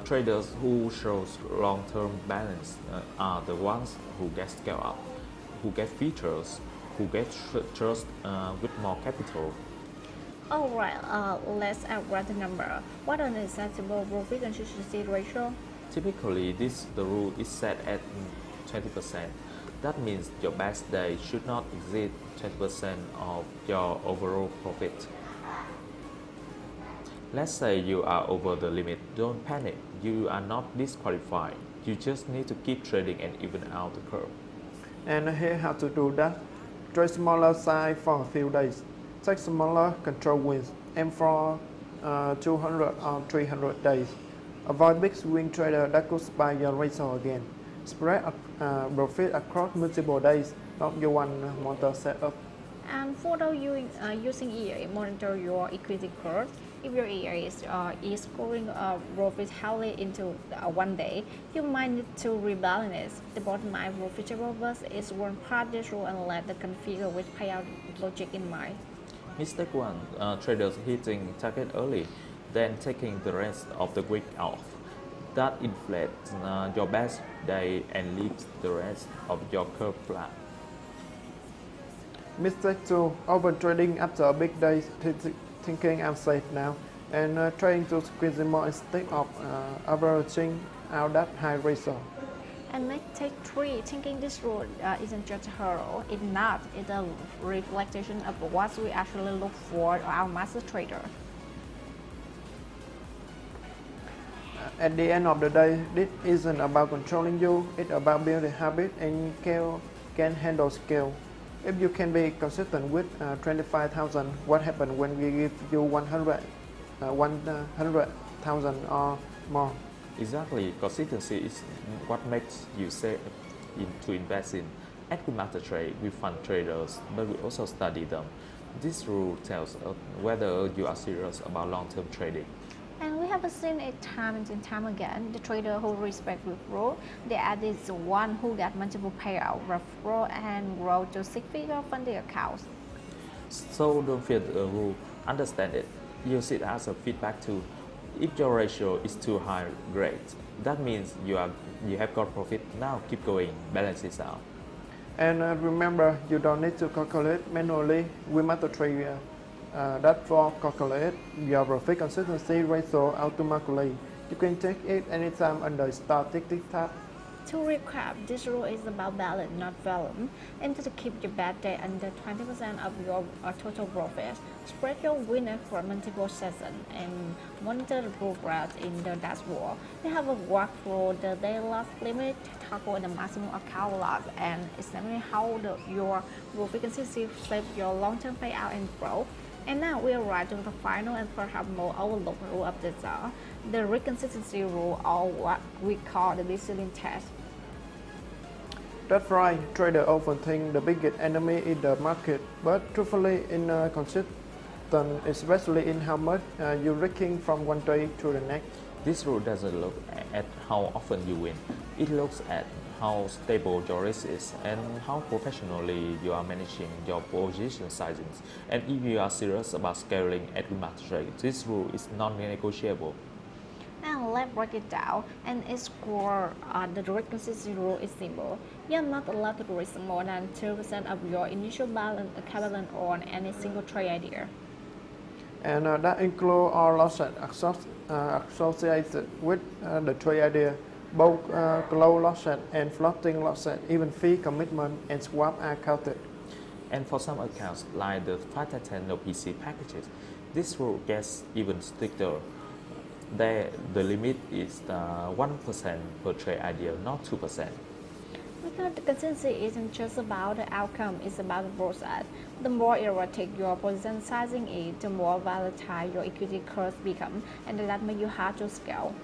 S4: Traders who show long-term balance are the ones who get scale up, who get features, who get trust with more capital.
S2: Alright, let's add the number. What is an acceptable profit consistency ratio?
S4: Typically, the rule is set at 20%. That means your best day should not exceed 20% of your overall profit. Let's say you are over the limit. Don't panic. You are not disqualified. You just need to keep trading and even out the curve.
S3: And here how to do that. Trade smaller size for a few days. Take smaller control wins. Aim for 200 or 300 days. Avoid big swing trader that could spy your result again. Spread profit across multiple days, not your one monitor setup.
S2: And for those using EA, monitor your equity curve. If your EA is scoring profit highly into one day, you might need to rebalance. The bottom line profitable bus is one part the rule and let the configure with payout logic in mind.
S4: Mistake 1. Traders hitting target early, then taking the rest of the week off. That inflates your best day and leaves the rest of your curve flat.
S3: Mistake 2. Over trading after a big day, thinking I'm safe now, and trying to squeeze more instead of averaging out that high result.
S2: And mistake 3. Thinking this rule isn't just a hurdle. It's not. It's a reflection of what we actually look for our master trader.
S3: At the end of the day, this isn't about controlling you, it's about building habit and can handle scale. If you can be consistent with 25,000, what happens when we give you 100,000 or more?
S4: Exactly, consistency is what makes you say to invest in. At WeMasterTrade, we fund traders, but we also study them. This rule tells us whether you are serious about long-term trading.
S2: And we have seen it time and time again. The trader who respect the rule, they are the one who get multiple payout, referral, and grow to six-figure funding accounts.
S4: So don't fear the rule, understand it. Use it as a feedback tool. If your ratio is too high, great. That means you have got profit. Now keep going, balance this out.
S3: And remember, you don't need to calculate manually. WeMasterTrade that for calculate your profit consistency ratio automatically. You can check it anytime under Statistics tab.
S2: To recap, this rule is about balance, not volume. Aim to keep your bad day under 20% of your total profit. Spread your winner for multiple sessions and monitor the progress in the dashboard. We have a walk through the daily loss limit, tackle the maximum account loss, and examine how your profit consistency shape your long-term payout and growth. And now we arrive to the final and perhaps more overlooked rule of this the reconsistency rule, or what we call the discipline test.
S3: That's right, traders often think the biggest enemy is the market, but truthfully, consistent, especially in how much you're risking from one trade to the next.
S4: This rule doesn't look at how often you win. It looks at how stable your risk is and how professionally you are managing your position sizings. And if you are serious about scaling at WeMasterTrade, this rule is non-negotiable.
S2: And let's break it down and explore the reconsistency rule is simple. You are not allowed to risk more than 2% of your initial balance capital on any single trade idea.
S3: And that includes all losses associated with the trade idea. Both close losses and floating losses, even fee commitment and swap are counted.
S4: And for some accounts, like the 5-10 no PC packages, this rule gets even stricter. There, the limit is 1% per trade idea, not 2%.
S2: Because the consistency isn't just about the outcome, it's about the process. The more erratic your position sizing is, the more volatile your equity curves become, and that makes you hard to scale.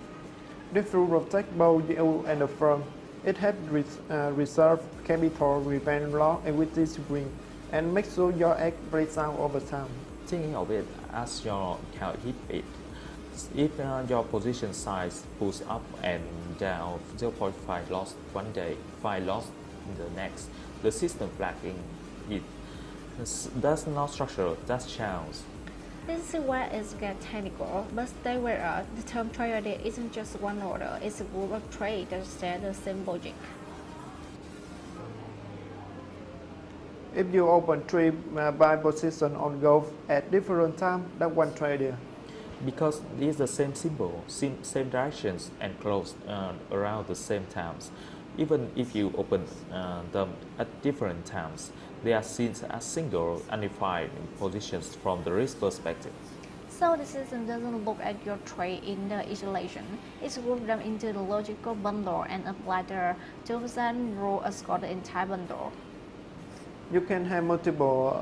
S3: This rule protects both you and the firm. It helps reserve capital, prevent loss, equity swing, and make sure your egg breaks out over time.
S4: Thinking of it as your account hit it. If your position size pulls up and down 0.5 loss one day, 5 loss in the next, the system flagging it. That's not structural, that's chance.
S2: This is where it gets technical, but stay with us. The term trade idea isn't just one order, it's a group of trades that share the same logic.
S3: If you open 3 buy positions on go at different times, that's one trade idea.
S4: Because it's the same symbol, same directions, and close around the same times. Even if you open them at different times, they are seen as single, unified positions from the risk perspective.
S2: So the system doesn't look at your trade in the isolation. It groups them into the logical bundle and applies the 2% rule across the entire bundle.
S3: You can have multiple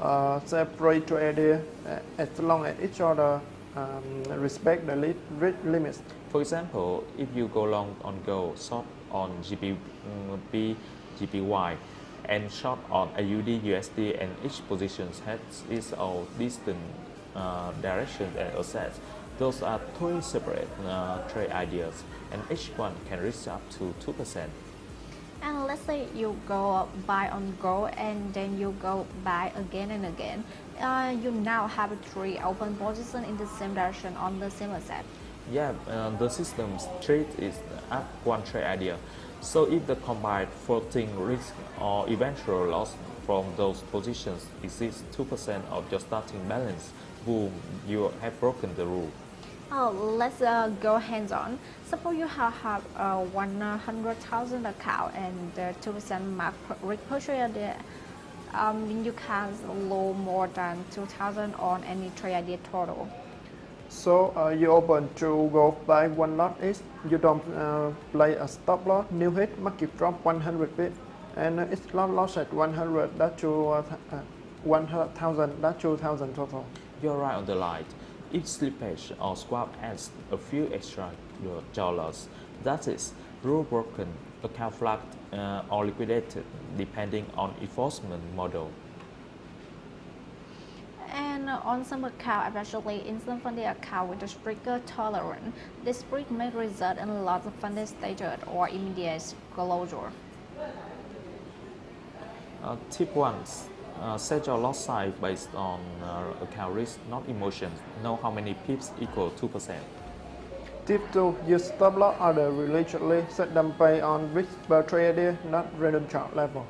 S3: separate trade ideas as long as each other respect the risk limits.
S4: For example, if you go long on gold, short on GBP, GPY, and short on AUD, USD, and each position has its own distinct direction and assets. Those are 3 separate trade ideas, and each one can reach up to 2%.
S2: And let's say you go buy on gold and then you go buy again and again. You now have 3 open positions in the same direction on the same asset.
S4: Yeah, the system's treat is at one trade idea. So if the combined floating risk or eventual loss from those positions exceeds 2% of your starting balance, boom, you have broken the rule.
S2: Let's go hands-on. Suppose you have 100,000 account and 2% mark repurchase there. You can lose more than 2,000 on any trade idea total.
S3: So you open to go buy one lot each. You don't play a stop loss, new hit, market drop 100 bit, and it's loss at 100. That's to 1,000. That's 2,000 total.
S4: You're right on the line. If slippage or swap adds a few extra dollars, that is rule broken, account flagged or liquidated depending on enforcement model.
S2: And on some account, especially instant funding account with a stricter tolerance, this break may result in loss of funding status or immediate closure.
S4: Tip 1. Set your loss size based on account risk, not emotions. Know how many pips equal 2%.
S3: Tip 2. Use stop loss order religiously. Set them based on risk per trade, not random chart level.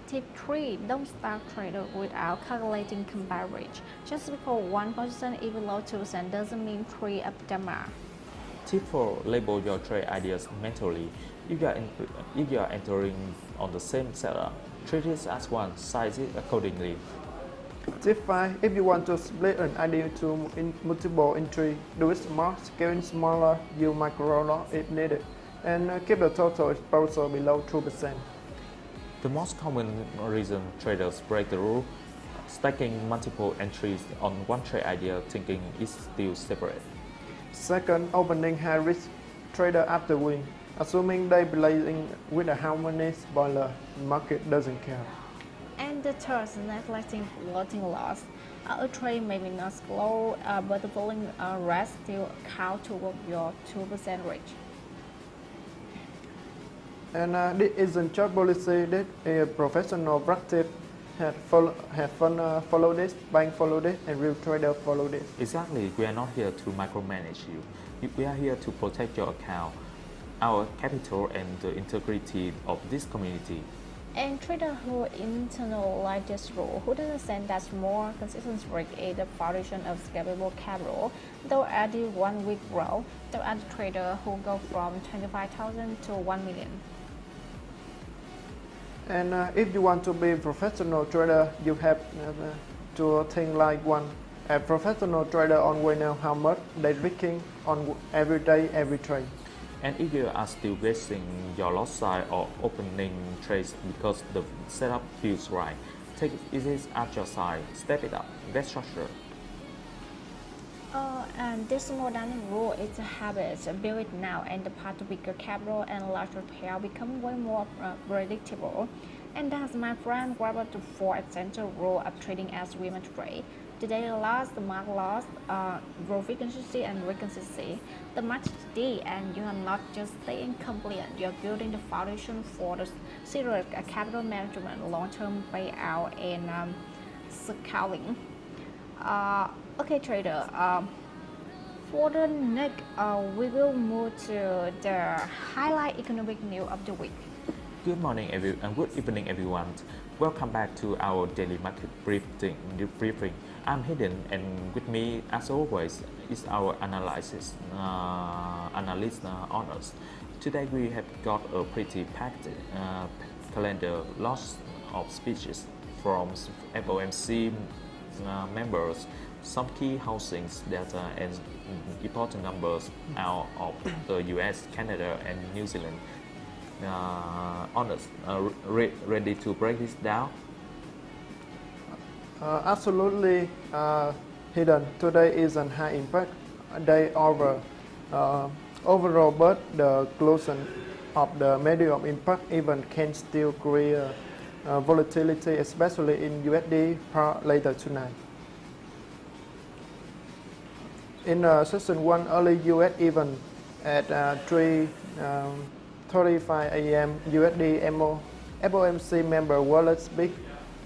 S2: Tip 3. Don't start trader without calculating coverage. Just because 1% is below 2% doesn't mean 3 up damage.
S4: Tip 4. Label your trade ideas mentally. If you are entering on the same setup, treat it as one, size it accordingly.
S3: Tip 5. If you want to split an idea to multiple entry, do it smart, scaling smaller, use micro loss if needed, and keep the total exposure below 2%.
S4: The most common reason traders break the rule, stacking multiple entries on one trade idea thinking it's still separate.
S3: Second, opening high risk trader after win, assuming they playing with a harmony spoiler, market doesn't care.
S2: And the third, neglecting floating loss. A trade may be not slow, but the falling rest still count toward your 2% range.
S3: And this isn't just policy, this is professional practice. Have fun follow this, bank follow this, and real trader follow this.
S4: Exactly, we are not here to micromanage you. We are here to protect your account, our capital, and the integrity of this community.
S2: And trader who internalize this rule, who understand that more consistent risk is the foundation of scalable capital, they'll add the 1 week growth, they'll add the trader who go from 25,000 to 1 million.
S3: And if you want to be a professional trader, you have to think like one. A professional trader always know how much they're risking on every day, every trade.
S4: And if you are still guessing your loss size or opening trades because the setup feels right, take it easy at your side, step it up, get structured.
S2: And this more than rule is a habit. Build it now, and the path to bigger capital and larger payout become way more predictable. And that's my friend grabbed the 4 essential rules of trading as WeMasterTrade. The daily loss, the market loss, growth frequency, and reconsistency. The match today, and you are not just staying compliant, you are building the foundation for the serious capital management, long-term payout, and scaling. Okay, trader. For the next, we will move to the highlight economic news of the week.
S4: Good morning and good evening everyone. Welcome back to our daily market briefing. I'm Hidden, and with me as always is our analyst honors. Today we have got a pretty packed calendar, lots of speeches from FOMC members, some key housings data, and important numbers out of the US, Canada, and New Zealand. Honest, ready to break this down?
S3: Absolutely, Hidden. Today is a high impact day overall, but the closing of the medium impact event can still create volatility, especially in USD later tonight. In session 1 early US event at 3:35 a.m. USD FOMC member wallet speak.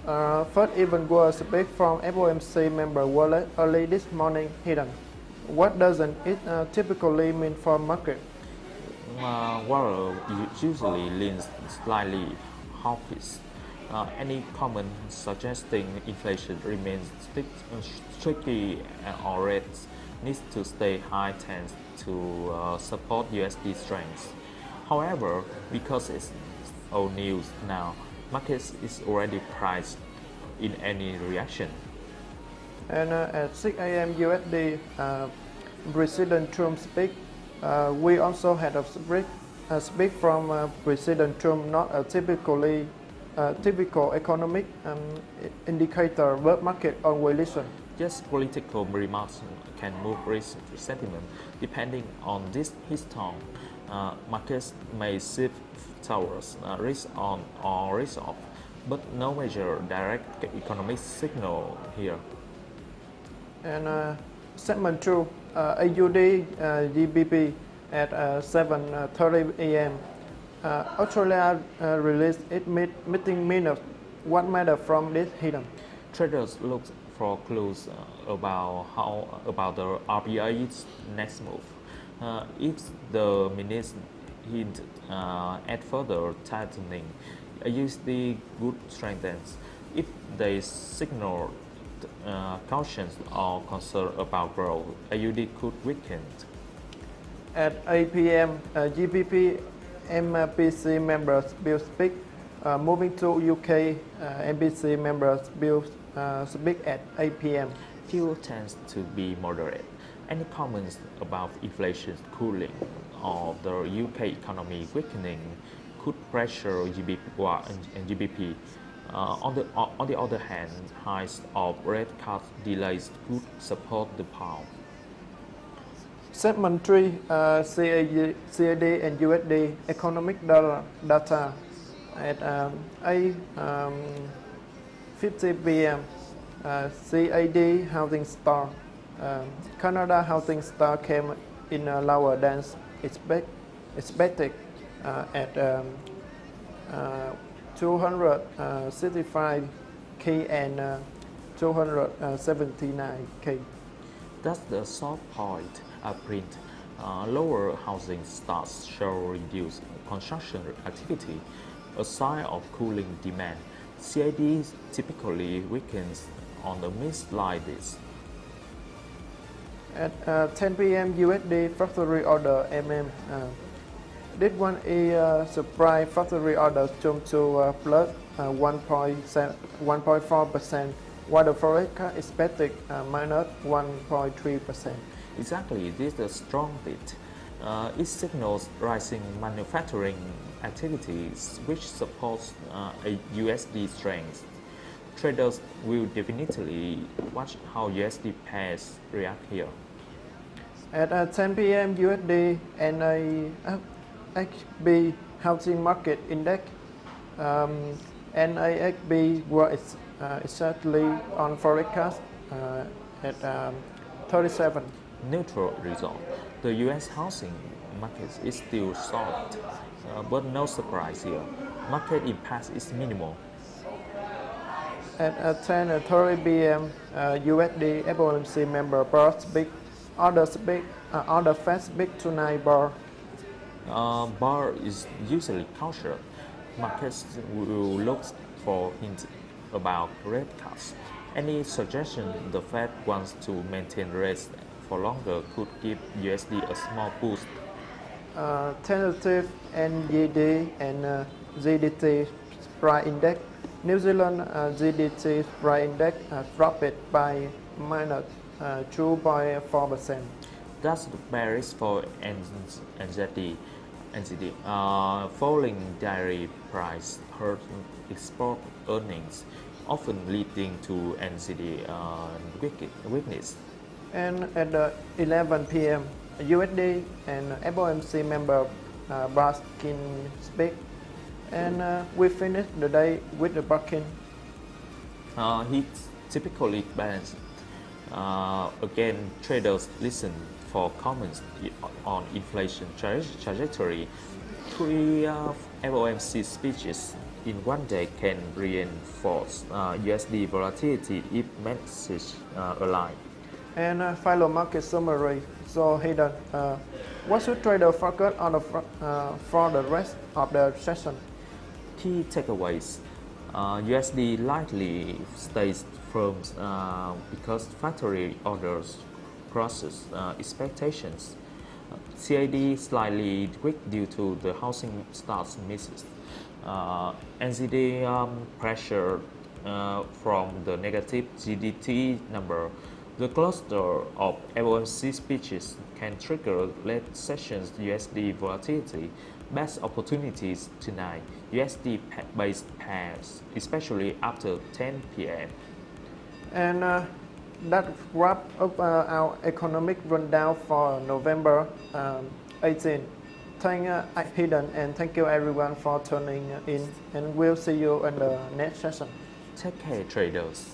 S3: First event was speak from FOMC member wallet early this morning. Hidden. What doesn't it typically mean for market?
S4: Water usually leans slightly hawkish. Any comment suggesting inflation remains tricky or rates needs to stay high tends to support USD strength. However, because it's old news now, markets is already priced in any reaction.
S3: And at 6 a.m. USD, President Trump speak. We also had a speak from President Trump, not a typical economic indicator, but market always listen.
S4: Yes, political remarks can move risk sentiment. Depending on this his tone, markets may shift towards risk on or risk off, but no major direct economic signal here.
S3: And segment 2, AUD GBP at 7:30 a.m. Australia released its meeting minutes. What matter from this hidden?
S4: Traders look for clues about the RBI's next move. If the minutes hint at further tightening, USD would strengthen. If they signal cautions or concern about growth, AUD could weaken.
S3: At 8 p.m., GBP MPC members will speak. Moving to UK, MPC members will speak at 8 p.m.
S4: Fuel tends to be moderate. Any comments about inflation cooling or the UK economy weakening could pressure GBP. On the other hand, highs of rate cut delays could support the pound.
S3: Segment 3, CAD and USD economic data at 8:50 p.m. CAD housing start. Canada housing start came in lower than expected at 265K and 279K.
S4: That's the soft point print. Lower housing starts show reduced construction activity, a sign of cooling demand. CAD typically weakens on the mids like this.
S3: At 10 p.m. USD factory order this one is surprise factory orders jumped to plus 1.4%, while the forecast expected minus 1.3%.
S4: Exactly, this is a strong bit. It signals rising manufacturing activities, which supports a USD strength. Traders will definitely watch how USD pairs react here.
S3: At 10 p.m. USD NASB housing market index, NASB was exactly on forecast at 37.
S4: Neutral result. The U.S. housing market is still soft, but no surprise here. Market impact is minimal.
S3: At 10:30 p.m. USD FOMC member bar speak. Order Fed speak tonight bar.
S4: Bar is usually cautious. Markets will look for hints about rate cuts. Any suggestion the Fed wants to maintain rates for longer could give USD a small boost.
S3: Tentative NZD and GDT price index. New Zealand GDT price index dropped by minus 2.4%.
S4: That's bearish for NZD. Falling dairy price hurt export earnings, often leading to NZD weakness.
S3: And at 11 p.m. USD and FOMC member Baskin speak, and we finish the day with the Barkin.
S4: He typically balanced. Again, traders listen for comments on inflation trajectory. 3 FOMC speeches in one day can reinforce USD volatility if message align.
S3: And final market summary. So hidden. What should traders focus on for the rest of the session?
S4: Key takeaways. USD likely stays firm because factory orders crosses expectations. CAD slightly weak due to the housing starts misses. NZD pressure from the negative GDT number, The cluster of FOMC speeches can trigger late sessions USD volatility. Best opportunities tonight, USD-based pairs, especially after 10 p.m.
S3: And that wrap up our economic rundown for November 18. Thank Hidden and thank you everyone for tuning in, and we'll see you in the next session.
S4: Take care, traders.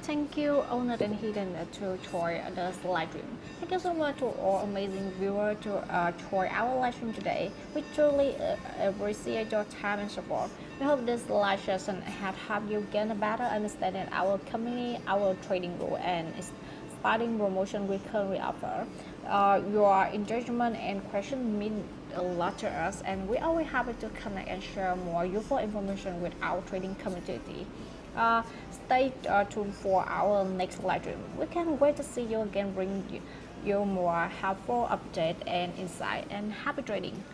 S2: Thank you, Owner and Hidden, to join the live stream. Thank you so much to all amazing viewers to join our live stream today. We truly appreciate your time and support. We hope this live session has helped you gain a better understanding of our company, our trading rule, and starting promotion we currently offer. Your engagement and question mean a lot to us, and we always happy to connect and share more useful information with our trading community. Stay tuned for our next live stream. We can't wait to see you again, bring you more helpful update and insight, and happy trading.